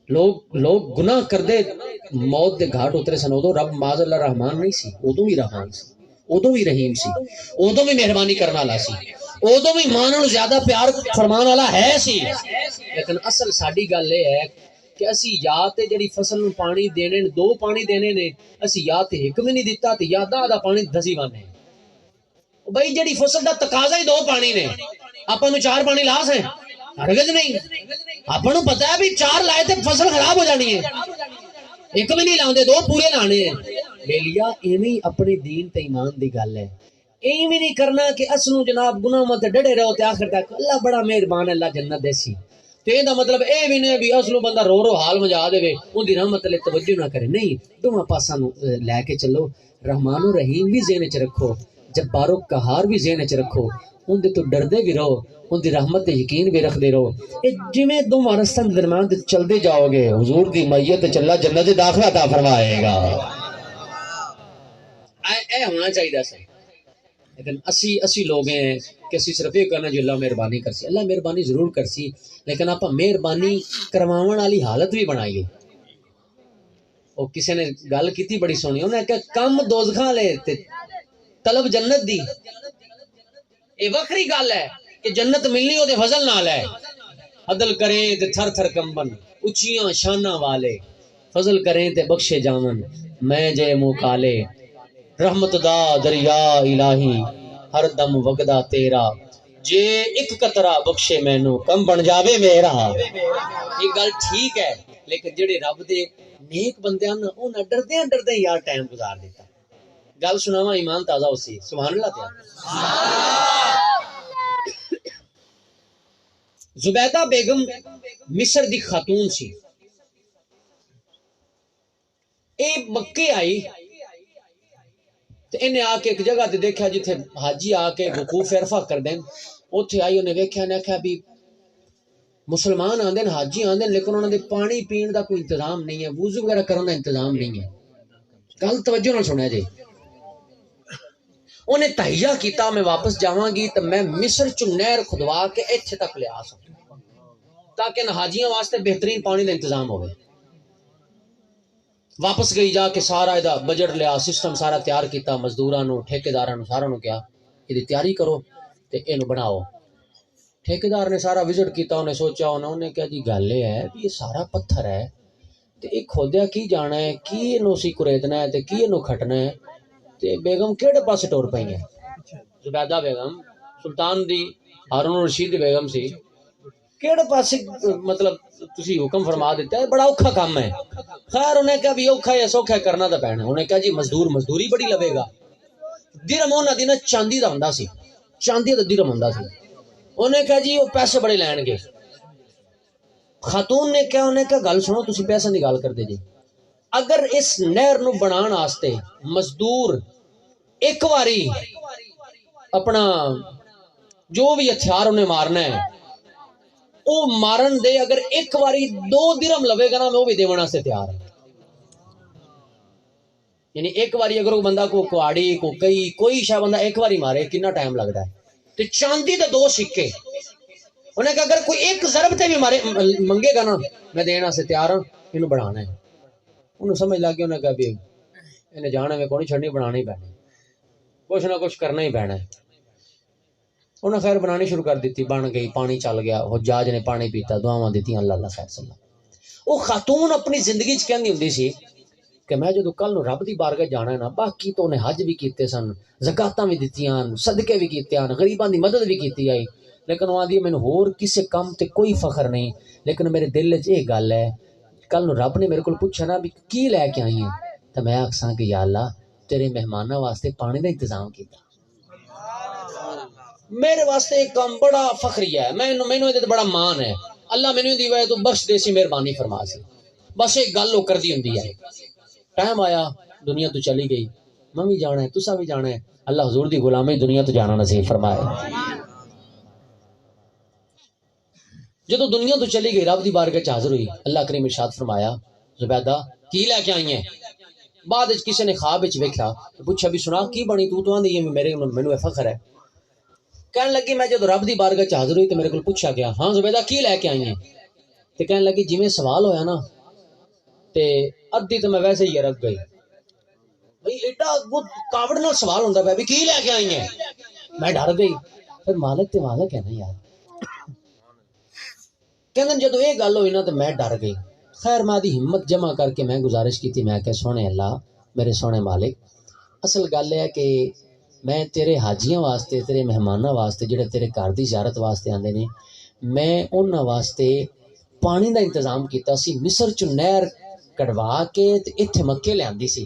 لوگ گناہ کردے موت دے گھاٹ اترے سن. ادو رب معاذ اللہ رحمان نہیں سی. ادو بھی رحمان سی، ادو بھی رحیم سی، ادو بھی مہربانی کرنے والا سی، ادو بھی ماں نال زیادہ پیار فرمان والا ہے سی. لیکن اصل ساڈی گل یہ ہے کہ اسی یا تے جڑی فصل نو پانی دینے 2 پانی دینے نے اسی یا تے ایک بھی نہیں دیتا تے یا آدھا پانی دسی وانے. بھائی جڑی فصل دا تقاضا ہی 2 پانی نے آپ نو 4 پانی لاس ہے؟ ہرگز نہیں. آپ نو پتا ہے بھی 4 لائے تے فصل خراب ہو جانی ہے، ایک بھی نہیں لاؤندے 2 پورے لانے ہیں. لے لیا ایویں اپنے دین تے ایمان دی گل ہے. ایویں نہیں کرنا کہ اسنو جناب گناہ مت ڈڑے رہو تے آخر تک اللہ بڑا مہربان اللہ جنت دیسی. تے دا مطلب اے بھی نہیں بھی اصلو بندہ رو رو حال مجا دے ان دی رحمت لے توجہ نہ کرے. نہیں، دونوں پاساں نو لے کے چلو. رحمان و رحیم بھی ذہن وچ رکھو، جبار و قہار بھی ذہن وچ رکھو. ان دے تو ڈردے بھی رہو، ان دی رحمت تے یقین بھی رکھدے رہو. اے جویں دونوں رستاں دے درمیان تے چلدے جاؤ گے حضور دی معیت تے اللہ جنت دے داخلہ عطا فرمائے گا. اے ہونا چاہیے سی. لیکن اسی لوگ ہیں کہ اسی صرف یہ کرنا جو اللہ مہربانی کرسی. اللہ مہربانی ضرور کرسی لیکن آپ مہربانی کرواون والی حالت بھی بنائیے. وہ کسی نے گل کیتی بڑی سونی، انہوں نے کہا کم دوزخاں لے تے طلب جنت دی. یہ وکری گل ہے کہ جنت ملنی ہو تے فضل نال ہے. عدل کریں تے تھر تھر کمبن اچیاں شاناں والے، فضل کریں تے بخشے جاون میں جے منہ کالے. رحمت دا دریا الہی ہر دم وگدا تیرا، جے ایک قطرہ بخشے مینوں کم بن جاوے میرا. یہ گل ٹھیک ہے لیکن جڑے رب دے نیک بندے ہیں انہاں ڈردے یار ٹائم گزار دیتا. گل سناواں ایمان تازہ ہو سی. سبحان اللہ تے زبیدہ بیگم مصر دی خاتون سی. اے مکے آئی تے انہیں آ کے ایک جگہ تے دیکھا جتھے حاجی آ کے وقوف عرفہ کر دیں. اوتھے آئی انہیں ویکھیا نے آکھیا بھی مسلمان آندے حاجی آندے لیکن انہاں دے پانی پین دا کوئی انتظام نہیں ہے، وضو وغیرہ کرن دا انتظام نہیں ہے. گل توجہ نال سنیا جی. انہیں تہیہ کیتا میں واپس جاواں گی تے میں مصر چ نہر کھدوا کے ایتھے تک لے آ سکوں تاکہ حاجیاں واسطے بہترین پانی دا انتظام ہوئے. واپس گئی جا کے سارا دا بجٹ لیا سسٹم سارا تیار کیتا، مزدوراں نو ٹھیکیداراں نو سارا نو کیا یہ تیاری کرو تے اینو بناؤ. ٹھیکیدار نے سارا وزٹ کیتا، انہیں سوچا انہوں نے کہا جی گل یہ ہے کہ یہ سارا پتھر ہے تے ایک کھودیا کی جانا ہے کی اینو سی کریدنا ہے تے کی اینو کھٹنا ہے. تے بیگم کیڑے پاسے ٹور پئی ہیں؟ زبیدہ بیگم سلطان دی ہارون رشید بیگم سی. کیڑے پاسے مطلب تسی حکم فرما دیتا ہے بڑا اوکھا کام ہے. خیر انہیں کہا بھی اوکھا یا سوکھا کرنا دا پینا. انہیں کہا جی مزدوری بڑی لوے گا. درم انہاں دی نا چاندی دا ہوندا سی، چاندی دا درم ہوندا سی. انہیں کہا جی وہ پیسے بڑے لین گے. خاتون نے کیا انہیں کہا گل سنو تسی پیسہ دی گل کردے جی اگر اس نہر نو بنان واسطے مزدور ایک واری اپنا جو بھی ہتھیار انہیں مارنا ہے وہ مارن دے اگر ایک واری 2 درہم لوے گا نا میں وہ بھی دیونا سے تیار ہے یعنی ایک واری اگر وہ بندہ کو کوڑی کو کوئی شاہ بندہ ایک واری مارے کتنا ٹائم لگتا ہے تو چاندی تے 2 سکے انہیں کہا اگر کوئی ایک ضرب تے بھی مارے منگے گا نا میں دینا سے تیار ہوں انہوں بڑھانا ہے انہوں سمجھ لگ گیا انہیں کہا بھی انہیں جانا میں کونی چھڑنی بنانا ہی پہنے کچھ نہ کچھ کرنا ہی پہنا ہے انہیں خیر بنانی شروع کر دیتی بن گئی پانی چل گیا حجاج نے پانی پیتا دعاواں دیتی اللہ اللہ خیر صلی اللہ وہ خاتون اپنی زندگی چ کہندی ہوندی سی کہ میں جدو کل نو رب دی بارگاہ جانا ہے نا باقی تو انہیں حج بھی کیتے سن زکاتاں بھی دتیاں صدقے بھی کیتے ہیں غریباں دی مدد بھی کیتی آئی لیکن وہ آدھی مینوں ہور کسے کم تے کوئی فخر نہیں لیکن میرے دل وچ یہ گل ہے کل نو رب نے میرے کو پوچھا نا بھی کی لے کے آئی ہیں تو میں آکھساں کہ یا اللہ تیرے مہماناں واسطے پانی دا انتظام کیتا میرے واسطے ایک کام بڑا فخری ہے مینوں یہ بڑا مان ہے اللہ مینوں دی وجہ تو بخش دے سی مہربانی فرما سی بس ایک گل وہ کردی ہوندی ہے ٹائم آیا دنیا تو چلی گئی میں بھی جانا ہے تسا بھی جانا ہے اللہ حضور دی غلامی دنیا تو جانا نصیب فرمائے جدو دنیا تو چلی گئی رب دی بارگاہ حاضر ہوئی اللہ کریم ارشاد فرمایا زبیدہ کی لے کے آئی ہیں بعد کسی نے خواب وچ ویکھیا پوچھا بھی سنا کی بنی تو آندی ہے میرے مینوں فخر ہے کہنے لگی میں جدو رب دی بارگاہ حاضر ہوئی تو میرے کو پوچھا گیا ہاں زبیدہ کی لے کے آئی ہیں تو کہنے لگی جویں سوال ہویا نا تے ادھی تو میں ویسے ہی رکھ گئی بھئی ایڈا کاوڑ نال سوال ہوندا پیا بھی کی لے کے آئی ہیں میں ڈر گئی پھر مالک تے مالک ہے نا یار کہندے جدو یہ گل ہوئی نا تو میں ڈر گئی خیر میں دی ہمت جمع کر کے میں گزارش کی تھی میں کہ سونے اللہ میرے سونے مالک اصل گل ہے کہ میں تیرے حاجیاں واسطے تیرے مہماناں واسطے جڑے تیرے گھر دی زیارت واسطے آندے نے میں انہاں واسطے پانی دا انتظام کیتا سی مصر چ نہر کڈوا کے تے ایتھے مکے لے آندی سی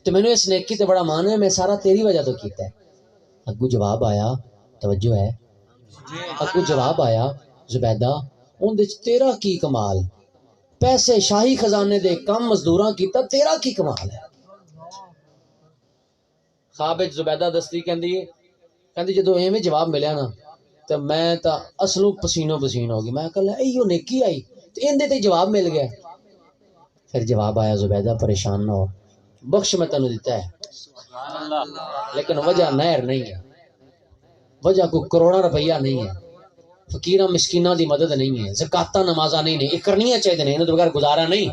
تے مینوں اس نیکی تے بڑا مان ہے میں سارا تیری وجہ تو کیتا ہے اگوں جواب آیا توجہ ہے اگوں جواب آیا زبیدہ اون دے تیرا کی کمال پیسے شاہی خزانے دے کم مزدوراں کیتا تیرا کی کمال ہے خواب وچ زبیدہ دستی کہندی جدو ایویں جواب ملیا نا تے میں تا اصلوں پسینو پسین ہو گئی میں کہا ایو نیکی آئی تے ایندے تے جواب مل گیا پھر جواب آیا زبیدہ پریشان نہ ہو بخش میں تینوں دیتا ہے لیکن وجہ نہر نہیں ہے وجہ کوئی کروڑا روپیہ نہیں ہے فقیراں مسکیناں دی مدد نہیں ہے زکاتاں نمازاں نہیں نے یہ کرنیاں چاہیے نے انہاں تو بغیر گزارا نہیں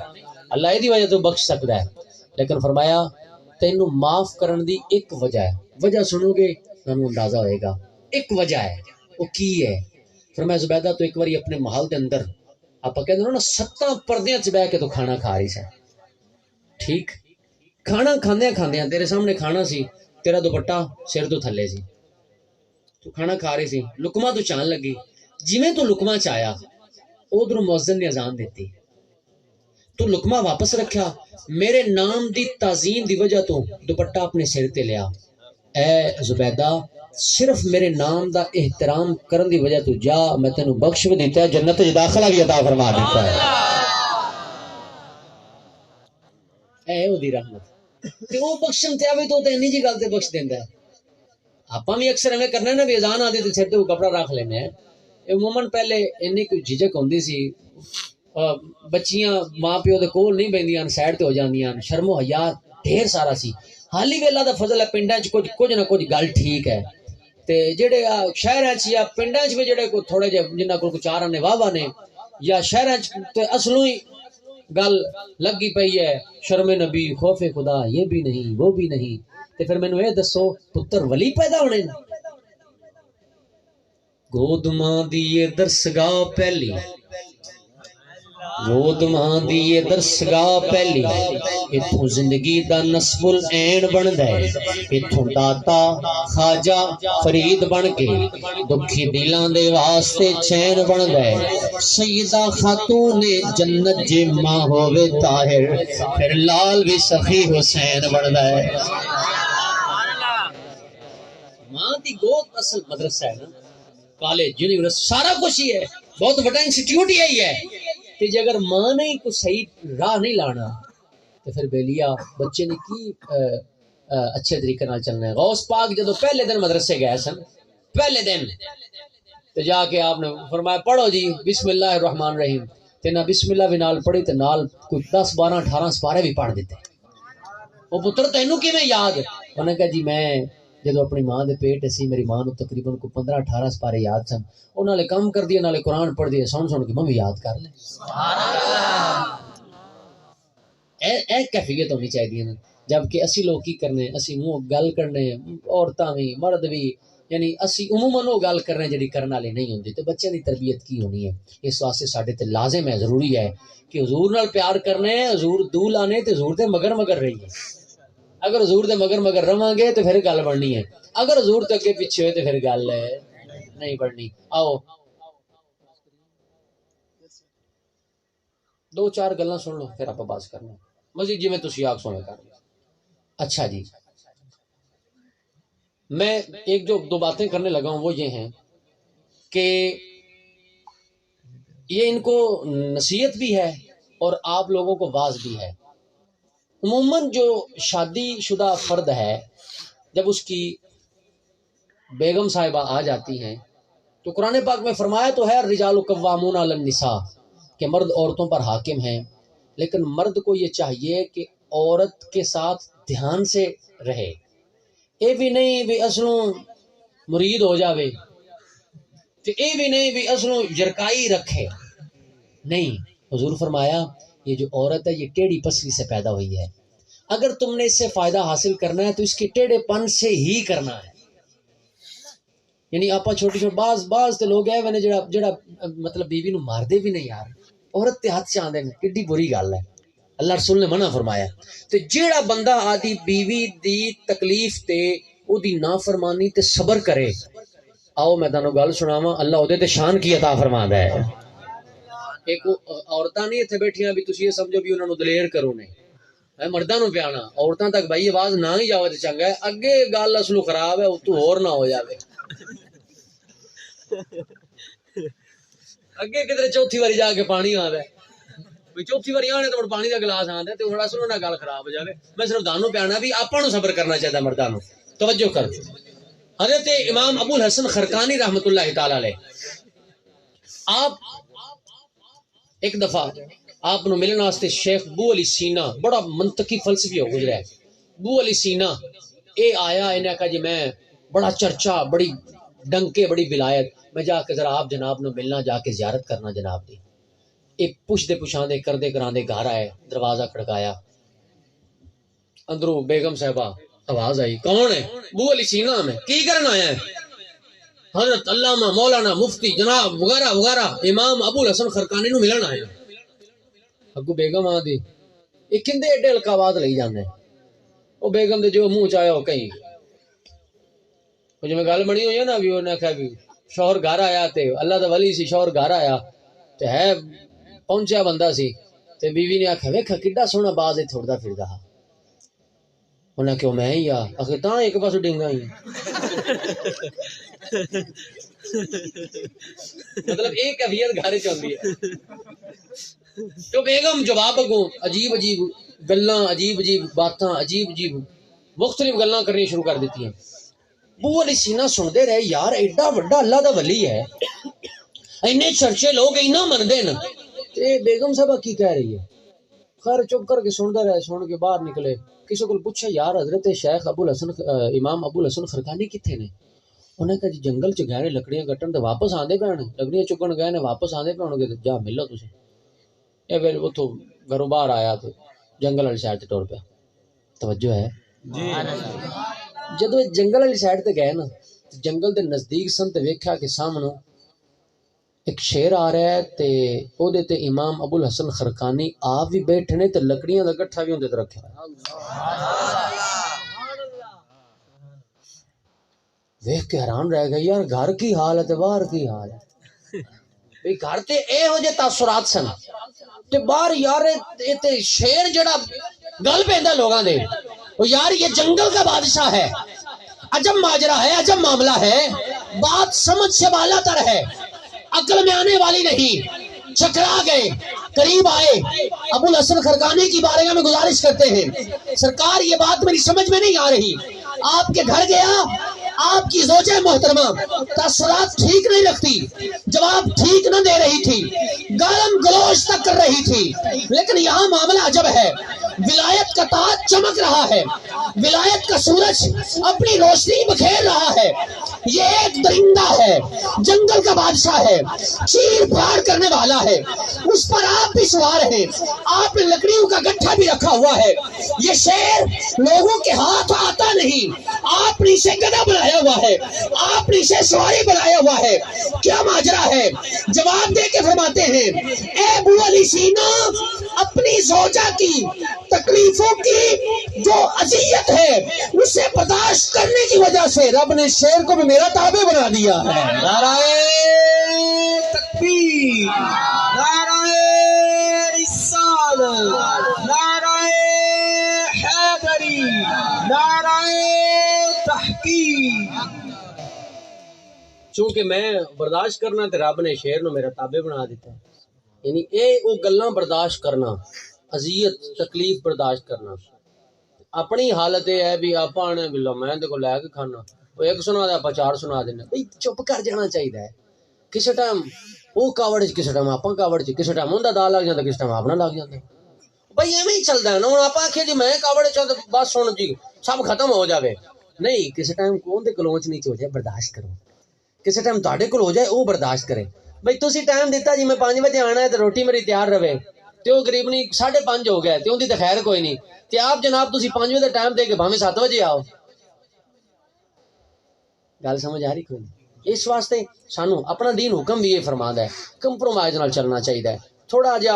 اللہ دی وجہ تو بخش سکتا ہے لیکن فرمایا تینوں معاف کرن دی ایک وجہ ہے وجہ سنو گے تانوں اندازہ ہوئے گا ایک وجہ ہے وہ کی ہے فرمایا زبیدہ تو ایک باری اپنے محل دے اندر آپ کہندے نا 7 پردیاں چ بیٹھ کے تو کھانا کھا رہی سے ٹھیک کھانا کھاندیاں تیرے سامنے کھانا سی تیرا دوپٹہ سر تو تھلے سی تو کھانا کھا رہی سی لقمہ تو چان لگی جویں تو لقمہ چایا ادھر مؤذن نے اذان دیتی تو لقمہ واپس رکھیا میرے نام دی تعظیم دی وجہ تو دوپٹہ اپنے سر تے لیا اے زبیدہ صرف میرے نام دا احترام کرن دی وجہ تو جا میں تینوں بخش بھی دیتا ہے جنت وچ داخلہ بھی عطا فرما دیتا ہے اے او دی رحمت تے او بخشن تے آوے تو اینی جی گل تے بخش دیندا ہے آپاں بھی اکثر ایویں کرنے نا بھی اذان آندی تے سر تے کپڑا رکھ لینے ہیں عموماً پہلے اینی کوئی جھجک ہوندی سی بچیاں ماں پیو دے کول نہیں بیندیاں سائڈ تے ہو جاندیاں شرم و حیا ڈھیر سارا سی حالی ویلا دا فضل ہے پنڈاں چ کچھ نہ کچھ گل ٹھیک ہے تے جڑے شہراں چ یا پنڈاں چ بھی جڑے کوئی تھوڑے جے جنہاں کول چار نے واہ نے یا شہراں چ تے اصلوں ہی گل لگی پئی ہے شرم نبی خوف خدا یہ بھی نہیں وہ بھی نہیں تے پھر مینوں اے دسو پتر ولی پیدا ہونے گود ماں دی یہ درسگاہ پہلی گود ماں دی یہ درسگاہ پہلی اتھوں زندگی دا نصب العین بندا ہے اتھوں داتا خواجہ فرید بن کے دکھی دلاں دے واسطے چین بندا ہے سیدہ خاتون جنت جے ماں ہووے طاہر پھر لال بھی سخی حسین بندا ہے ماں دی گود اصل مدرسہ ہے نا کالج یونیورسٹی سارا کچھ ہی ہے بہت بڑا انسٹیٹیوٹ ہی ہے کہ جے اگر ماں نے کوئی صحیح راہ نہیں لانا تو پھر بیلیا بچے نے کی اچھے طریقے نال چلنا ہے. غوث پاک جدو پہلے دن مدرسے گئے سن، پہلے دن تو جا کے آپ نے فرمایا پڑھو جی بسم اللہ الرحمن الرحیم، تے نہ بسم اللہ بھی نال پڑھی تے نال کوئی 10 12 18 سپارے بھی پڑھ دیتے. وہ پتر تینوں کیویں یاد؟ انہوں نے کہا جی میں جدو اپنی ماں دے پیٹ سی میری ماں نو تقریباً کو 15 18 سپارے یاد سن، انہوں نے کام کر دیا نالے قرآن پڑھ دیا، سن سن کے میں بھی یاد کر لیں. اے کیفیت ہونی چاہیے نا. جبکہ اسی لوگ کی کرنے، اسی منہ گل کرنے، عورتاں بھی مرد بھی، یعنی اسی عموماً وہ گل کرنے جڑی کرنے والے نہیں ہوندی. تو بچے دی تربیت کی ہونی ہے؟ اس واسطے ساڈے تے لازم ہے، ضروری ہے کہ حضور نال پیار کرنے، حضور دو لانے تے حضور دے مگر مگر رہیے. اگر حضور دے مگر مگر رواں گے تو پھر گل بننی ہے، اگر حضور تے اگے پیچھے ہوئے تو پھر گل نہیں بننی. آؤ 2-4 گلاں سن لو پھر آپ بات کرنا مزید جی میں تسی آگ سونے کر. اچھا جی، میں ایک جو 2 باتیں کرنے لگا ہوں وہ یہ ہیں کہ یہ ان کو نصیحت بھی ہے اور آپ لوگوں کو واعظ بھی ہے. عموماً جو شادی شدہ فرد ہے جب اس کی بیگم صاحبہ آ جاتی ہیں تو قرآن پاک میں فرمایا تو ہے الرجال قوامون علی النساء کہ مرد عورتوں پر حاکم ہیں، لیکن مرد کو یہ چاہیے کہ عورت کے ساتھ دھیان سے رہے. اے بھی نہیں بھی اصلوں مرید ہو جاوے، تو اے بھی نہیں بھی اصلوں جرکائی رکھے. نہیں، حضور فرمایا یہ جو عورت ہے یہ ٹیڑھی پسلی سے پیدا ہوئی ہے، اگر تم نے اس سے فائدہ حاصل کرنا ہے تو اس کے ٹیڑھے پن سے ہی کرنا ہے. یعنی آپا چھوٹی چھوٹی بعض تے لوگ ہیں جڑا مطلب بیوی نو مار دے بھی نہیں یار، عورت تے ہاتھ چاندے نے، کڈی بری گل ہے. اللہ رسول نے منع فرمایا. تے جیڑا بندہ آدی بیوی دی تکلیف تے او دی نافرمانی تے صبر کرے، آؤ میں تانوں گل سناواں، اللہ او دے تے شان کی عطا فرماندا ہے. ایک عورتاں نہیں اتنے بیٹھیاں بھی تسی یہ سمجھو بھی انہوں نے دلیر کرو نے مرداں نو پیانا، عورتاں تک بھائی آواز نہ ہی جاوے تے چنگا ہے. اگے گل اصلو خراب ہے اتو ہور نہ ہو جاوے، اگے کدھر چوتھی واری جا کے پانی آندا ہے، چوتھی واری آنے تو پانی کا گلاس آندا ہے تے ہن اصلو نہ گل خراب ہو جاوے. میں صرف دانوں پیانا بھی آپاں نو صبر کرنا چاہیدا مرداں نو. توجہ کر، حضرت امام ابو الحسن خرقانی رحمۃ اللہ تعالی علیہ آپ ایک دفعہ آپ نو ملن واسطے شیخ بو علی سینا بڑا منطقی فلسفی ہو گزرا ہے. بو علی سینا اے آیا، انہیں کہا جی میں بڑا چرچا، بڑی ڈنکے، بڑی ولایت، میں جا کے ذرا آپ جناب نو ملنا، جا کے زیارت کرنا جناب دی. ایک پوچھتے پچھاندے کردے کراندے گھر آئے، دروازہ کھڑکایا، اندروں بیگم صاحبہ آواز آئی، کون ہے؟ بو علی سینا میں. کی کرنا آیا ہے؟ حضرت علامہ مولانا مفتی جناب وغیرہ وغیرہ امام ابو الحسن خرقانی نو ملن آیا. اگو بیگم آ دی یہ کھندے ایڈے القابات لئی جاندے، وہ بیگم دے جو منہ چاہیا وہ کہیں جو میں گل بنی ہوئی ہے نا بھی انہیں کہا بھی شوہر گھر آیا تے اللہ دا ولی سی، شوہر گھر آیا تے ہے پہنچیا بندہ سی تے بیوی نے آکھا ویکھا کڈا سونا باز ہے تھوڑدا پھردا. انہیں کہو میں ہی آخر تاں ایک پاسو ڈنگا ہی مطلب ایک کیفیت گھر چلتی ہے. تو بیگم جواب اگوں عجیب عجیب گلاں، عجیب عجیب باتاں، عجیب عجیب مختلف گلاں کرنی شروع کر دیتی ہیں. بو علی سینا سنتے رہے، یار ایڈا وڈا اللہ دا ولی ہے، اینے چرچے لوگ اینا مندے نا، تے بیگم صاحبہ کی کہہ رہی ہے. خیر چپ کر کے سنتے رہے، سن کے باہر نکلے، کسی کو پوچھا یار حضرت شیخ ابو الحسن امام ابو الحسن خرقانی کتنے نے؟ انہیں کہا جی جنگل چ گئے لکڑیاں کٹن تے واپس آندے پے نے، لکڑیاں چکن گئے نے واپس آندے پے ہونگے، جا ملو تسی. اے پھر اتوں گھروں باہر آیا تو جنگل والی سائڈ تے ٹر پیا. توجہ ہے جی. جدو جنگل والی سائڈ تے گئے نا، جنگل دے نزدیک سن تے ویکھیا کہ سامنے ایک شیر آ رہا ہے تے او دے تے امام ابو الحسن خرقانی آپ بھی بیٹھے نے تے لکڑیاں دا گٹھا بھی اندے تے رکھا. دیکھ کے حیران رہ گئی، یار گھر کی حال ہے تے باہر کی حال ہے. بھئی گھر تے اے ہو جے تاثرات سن تے باہر یار تے شیر جڑا گل پیندا لوگاں دے، او یار یہ جنگل کا بادشاہ ہے، عجب ماجرا ہے، عجب معاملہ ہے، بات سمجھ سے بالا تر ہے، عقل میں آنے والی نہیں. چکرا گئے، قریب آئے ابو الحسن خرقانی کی بارگاہ میں گزارش کرتے ہیں سرکار یہ بات میری سمجھ میں نہیں آ رہی، آپ کے گھر گیا، آپ کی زوجہ محترمہ تاثرات ٹھیک نہیں رکھتی، جواب ٹھیک نہ دے رہی تھی، گالم گلوچ تک کر رہی تھی، لیکن یہاں معاملہ عجب ہے، ولایت کا تاج چمک رہا ہے، ولایت کا سورج اپنی روشنی بکھیر رہا ہے، یہ ایک درندہ ہے، جنگل کا بادشاہ ہے، چیر پھاڑ کرنے والا ہے، اس پر آپ بھی سوار ہیں، آپ نے لکڑیوں کا گٹھا بھی رکھا ہوا ہے، یہ شیر لوگوں کے ہاتھ آتا نہیں، آپ نے اسے گدھا بنایا ہوا ہے، آپ نے اسے سواری بنایا ہوا ہے، کیا ماجرا ہے؟ جواب دے کے فرماتے ہیں اے ابو علی سینا، اپنی زوجہ کی تکلیفوں کی جو اذیت ہے اسے برداشت کرنے کی وجہ سے رب نے شیر کو بھی میرا تابع بنا دیا ہے۔ نعرہ تکبیر، نعرہ رسالت، نعرہ حیدری، نعرہ تحقیق۔ چونکہ میں برداشت کرنا تے رب نے شیر نو میرا تابع بنا دیتا ہے، یعنی اے او گلاں برداشت کرنا، اذیت تکلیف برداشت کرنا، اپنی حالت یہ ہے بھی آپ آنے بلا میں کو لے کے کھانا، وہ ایک سنا دے آپ چار سنا دینا، بھئی چپ کر جانا چاہیے، کسی ٹائم وہ کاوڑ کسی ٹائم آپ کاوڑ کسی ٹائم انہوں دا لگ جاتا کسی ٹائم آپ نہ لگ جاتا، بھئی ایویں ہی چلتا ہے نا، ہوں آپ آخیا جی میں کاوڑ چاہتا بس سن جی سب ختم ہو جاوے، نہیں کسی ٹائم کون دے کلونچ نہیں ہو جائے برداشت کرو، کسی ٹائم تہاڈے کول ہو جائے وہ برداشت کرے، بھئی تسی ٹائم دیتا جی میں 5 بجے آنا ہے تو روٹی میری تیار رہے تے وہ قریب نہیں 5:30 ہو گیا تے اون دی تے خیر کوئی نہیں تے آپ جناب تسی 5 بجے ٹائم دے کے بھاویں 7 بجے آؤ، گل سمجھ آ رہی کوئی نہیں؟ اس واسطے سانو اپنا دین حکم بھی یہ فرماندا ہے کمپرومائز نال چلنا چاہیے، تھوڑا جا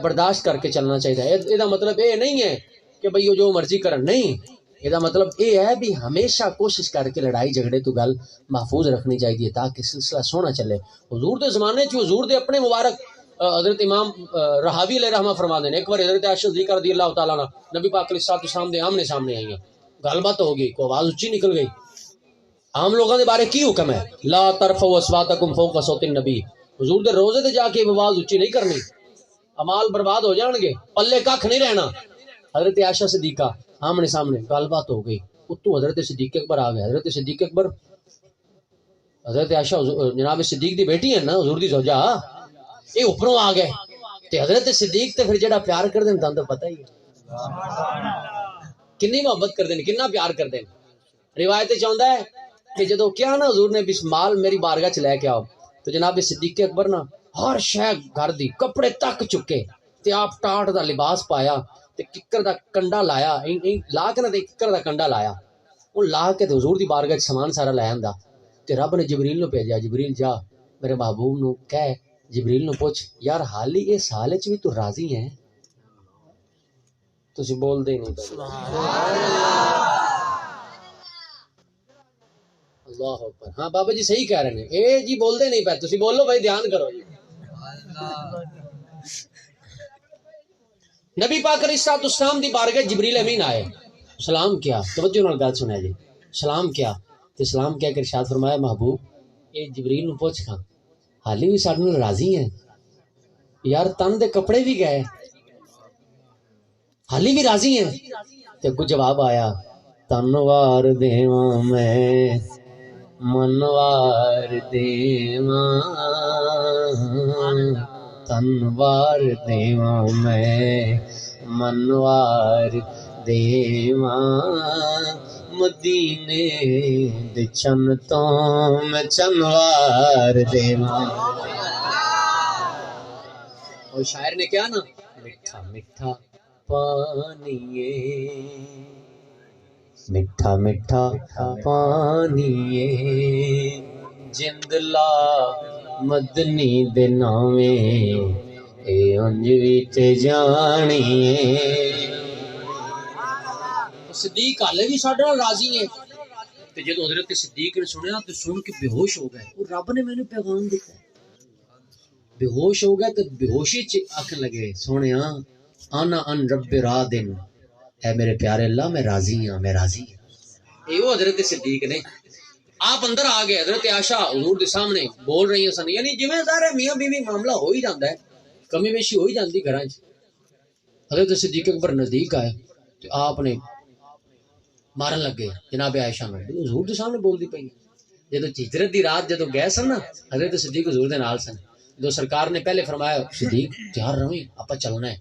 برداشت کر کے چلنا چاہیے، یہ مطلب یہ نہیں ہے کہ بھئی جو مرضی کرن، نہیں، یہ مطلب یہ ہے بھی ہمیشہ کوشش کر کے لڑائی جھگڑے تو گل محفوظ رکھنی چاہیے تاکہ سلسلہ سونا چلے۔ حضور دے زمانے چ حضور دے اپنے مبارک حضرت امام رحاوی علیہ رحمہ فرما دے ایک بار حضرت عائشہ صدیقہ رضی اللہ تعالیٰ عنہ نبی پاک علیہ الصلوۃ والسلام دے آمنے سامنے آئی ہیں، گل بات ہو گئی، کوئی آواز اچھی نکل گئی، عام لوگوں دے بارے کی حکم ہے لا ترفعوا اصواتکم فوق صوت النبی، حضور دے روزے تے جا کے آواز اچھی نہیں کرنی، امال برباد ہو جان گے، پلے کھ نہیں رہنا۔ حضرت عائشہ صدیقہ آمنے سامنے گل بات ہو گئی، اتو حضرت صدیق اکبر آ گئے، حضرت صدیق اکبر حضرت عائشہ جناب صدیق دی بیٹی ہے نا حضور دی زوجہ، یہ اوپروں آ گئے تے حضرت صدیق تے پھر جڑا پیار کر دین تانوں پتہ ہی ہے کنی محبت کر دین، کنا پیار کر دین۔ روایت چاہندا ہے کہ جدو کیا نا حضور نے بس مال میری بارگاہ چ لے کے آؤ تو جناب صدیق اکبر نا ہر شے گھر دی کپڑے تک چکے تے آپ ٹاٹ دا لباس پایا تے ککر دا کنڈا لایا، لا کے نا تے ککر دا کنڈا لایا، وہ لا کے تے حضور دی بارگاہ سامان سارا لے آندا تے رب نے جبریل نو بھیجا، جبریل جا میرے محبوب نو کہہ، جبریل نو پوچھ یار حال ہی اس حال وچ بھی تو راضی ہے؟ تسی بول دے نہیں اللہ اکبر، ہاں بابا جی صحیح کہہ رہے ہیں، اے جی بول دے نہیں پے، تسی بولو بھائی دھیان کرو۔ نبی پاک علیہ الصلوۃ والسلام دی بارگاہ جبریل امین آئے، سلام کیا، توجہ نال گل سنیا جی، سلام کیا تے سلام کیا کہ ارشاد فرمایا محبوب اے جبریل نو پوچھ کھاں حالی بھی ساڈے نال راضی ہیں؟ یار تن دے کپڑے بھی گئے حالی بھی راضی ہیں؟ تے کو جواب آیا تنوار دیواں میں منوار دیواں، تنوار دیواں میں منوار دیواں، مدینے دے چن تو میں چنوار دیواں۔ اور شاعر نے کیا نا میٹھا میٹھا پانیے، میٹھا میٹھا پانیے، جند لا مدنی دے ناویں، اے انج وچ جانیے۔ صدیق حالے بھی ساڈے نال راضی ہیں تے جدوں حضرت صدیق نے سنیا تو سن کے بے ہوش ہو گئے، اور رب نے مینوں پیغام دیتا ہے، بے ہوش ہو گئے تو بے ہوشی چ آکھن لگے سونیا انا ان رب رادن، اے میرے پیارے اللہ میں راضی ہوں، میں راضی ہوں۔ یہ وہ حضرت صدیق نے، آپ اندر آ گئے، حضرت عائشہ حضور کے سامنے بول رہی ہیں سن، یعنی جویں ظاہر ہے میاں بیوی معاملہ ہو ہی جاتا ہے، کمی بیشی ہو ہی جاندی گھراں وچ. حضرت صدیق اکبر نزدیک آئے تو آپ نے مارن لگے جناب عائشہ میں. حضور دے سامنے بول دی پئی. جدو ہجرت دی رات جدو گئے سن نا حضرت صدیق حضور دے نال سن. جدو سرکار نے پہلے فرمایا صدیق تیار رہیں آپا چلنا ہے.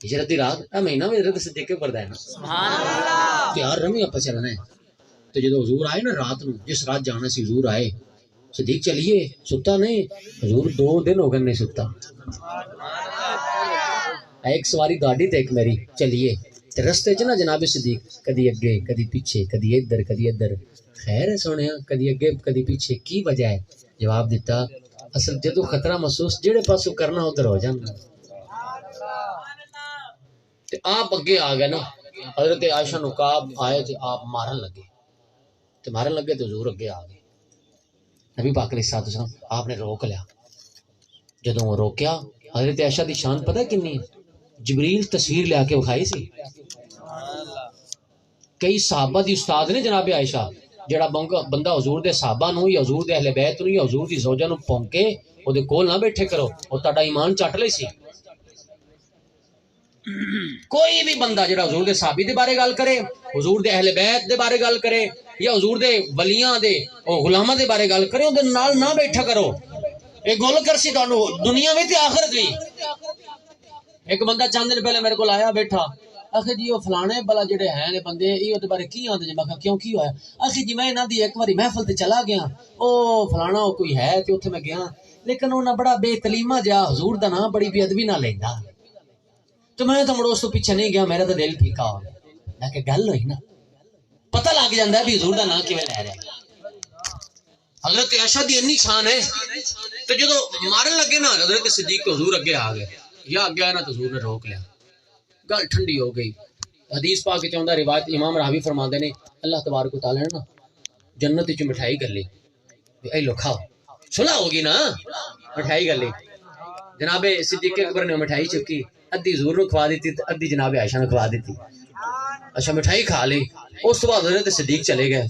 ہجرت دی رات اے مہینہ میں حضرت صدیق اکبر دا ہے نا, سبحان اللہ. تیار رہیں آپا چلنا ہے. تو جدو حضور آئے نا رات نو, جس رات جانا سی حضور آئے, صدیق چلیے, ستا نہیں. حضور 2 دن ہو گئے نہیں ستا. ایک سواری گاڑی تے ایک میری چلیے تے رستے چ نا جناب صدیق کدی اگے کدی پیچھے کدی ادھر کدی ادھر. خیر ہے سونے کدی اگے کدی پیچھے کی وجہ ہے؟ جواب دیتا اصل جدو خطرہ محسوس جہے پاسوں کرنا ادھر ہو جانا. تے آپ اگے آ گئے نا. حضرت عائشہ نقاب آئے تے آپ مارن لگے تے مارن لگے تو حضور اگے آ گئے. نبی پاک علیہ الصلوۃ والسلام آپ نے روک لیا. جدوں وہ روکیا حضرت عائشہ دی شان پتہ کتنی ہے؟ جبریل تصویر لے کے بکھائی سی. کئی صحابہ دی استاد نے جناب عائشہ, جڑا بندہ حضور دے صحابہ نو یا حضور دے اہل بیت نو یا حضور دی زوجہ نو پونکے او دے کول نہ بیٹھے کرو, او تہاڈا ایمان چٹ لے سی. کوئی بھی بندہ جڑا حضور دے صحابی دے بارے گل کرے, حضور دے اہل بیت دے بارے گل کرے یا حضور دے ولیاں دے او غلاماں دے بارے گل کرے, او دے نال نہ بیٹھا کرو. اے گل کرسی تانوں دنیا وچ تے آخرت وچ. ایک بندہ چند دن پہلے میرے کو آیا بیٹھا, آخر جی وہ فلانے بلا جڑے ہیں نے بندے یہ بارے کی آتے جی. میں کہا کیوں کی ہوا؟ آخر جی میں انہاں دی ایک باری محفل تے چلا گیا, او فلانا او کوئی ہے تے اوتھے میں گیا, لیکن انہاں بڑا بے تعلیمہ جا حضور دا نام بڑی بے ادبی نہ لیندا, تو میں تو مڑ اس تو پیچھے نہیں گیا. میرا تو دل پھیکا ہو گیا. میں کہ گل ہوئی نا, پتہ لگ جاندا ہے بھی حضور دا نام کیویں لے رہا ہے. حضرت عائشہ دی اتنی شان ہے. تو جدو مارن لگے نا حضرت صدیق کو حضور اگے آ گئے یا اگے آیا نا تو حضور نے روک لیا. گل ٹھنڈی ہو گئی. حدیث پاک کے چاہتا روایت امام راوی فرماندے نے اللہ تبارک و تعالی نے نا جنت وچ مٹھائی گلی, اے لو کھاؤ, صلح ہوگی نا, مٹھائی گلی. جناب صدیق اکبر نے مٹھائی چکی, ادھی حضور نو کھوا دیتی ادھی جناب عائشہ نے کھوا دیتی. اچھا مٹھائی کھا لی. اس تو بعد حضرت صدیق چلے گئے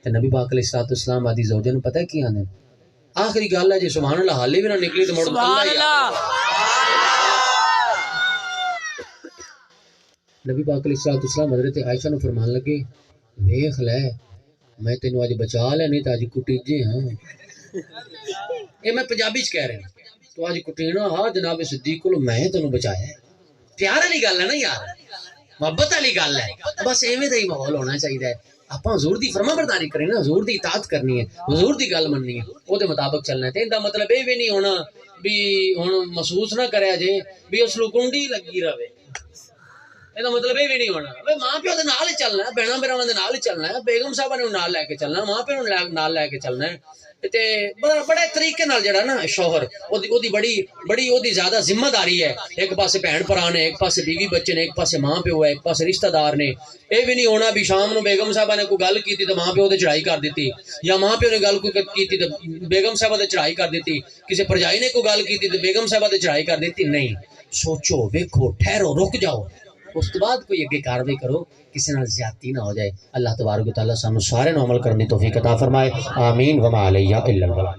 تے نبی پاک علیہ الصلوۃ والسلام آدی زوجہ نے پتہ کی آنے آخری گل ہے جی سبحان اللہ حالے بھی نہ نکلی تو مڑ اللہ. نبی پاک علیہ الصلوۃ والسلام حضرت عائشہ نے فرمان لگے ویکھ لے میں تینوں اج بچا لے نہیں تے اج کٹیجے ہاں. اے میں پنجابی چ کہہ رہا ہوں, تو اج کٹینا ہاں جناب صدیق کو میں تینوں بچایا ہے. پیار والی گل ہے نا یار, محبت والی گل ہے. بس ایویں دا ہی ماحول ہونا چاہیے. آپ حضور دی فرما برداری کریں نا, حضور دی اطاعت کرنی ہے, حضور دی گل مننی ہے, وہ دے مطابق چلنا ہے. تے ان دا مطلب یہ بھی نہیں ہونا بھی ہن محسوس نہ کریا جے بھی اس نوں کنڈی لگی رہے. یہ مطلب یہ بھی نہیں ہونا ماں پیو دے نال ہی چلنا ہے, بہناں بھراواں دے نال ہی چلنا ہے, بیگم صاحبہ نے نال لے کے چلنا ہے, ماں پیو نے نال لے کے چلنا ہے. تے بڑے طریقے نال جڑا نا شوہر او دی بڑی او دی زیادہ ذمہ داری ہے. ایک پاسے بہن بھرا نے, ایک پاسے بیوی بچے نے, ایک پاسے ماں پیو ہے, ایک پاسے رشتہ دار نے. یہ بھی نہیں ہونا بھی شام نو بیگم صاحبہ نے کوئی گل کیتی تے ماں پیو تے چڑھائی کر دیتی, یا ماں پیو نے گل کیتی تے بیگم صاحبہ تے چڑھائی کر دیتی, کسی پرجائی نے کوئی گل کیتی تے بیگم صاحبہ تے چڑھائی کر دیتی. نہیں, سوچو ویکھو ٹھہرو رک جاؤ, اس کے بعد کوئی اگے کاروائی کرو, کسی نال زیادتی نہ ہو جائے. اللہ تبارک و تعالیٰ سانو سارے نو عمل کرنے توفیق عطا فرمائے. آمین. وما علیہ الا البلاغ.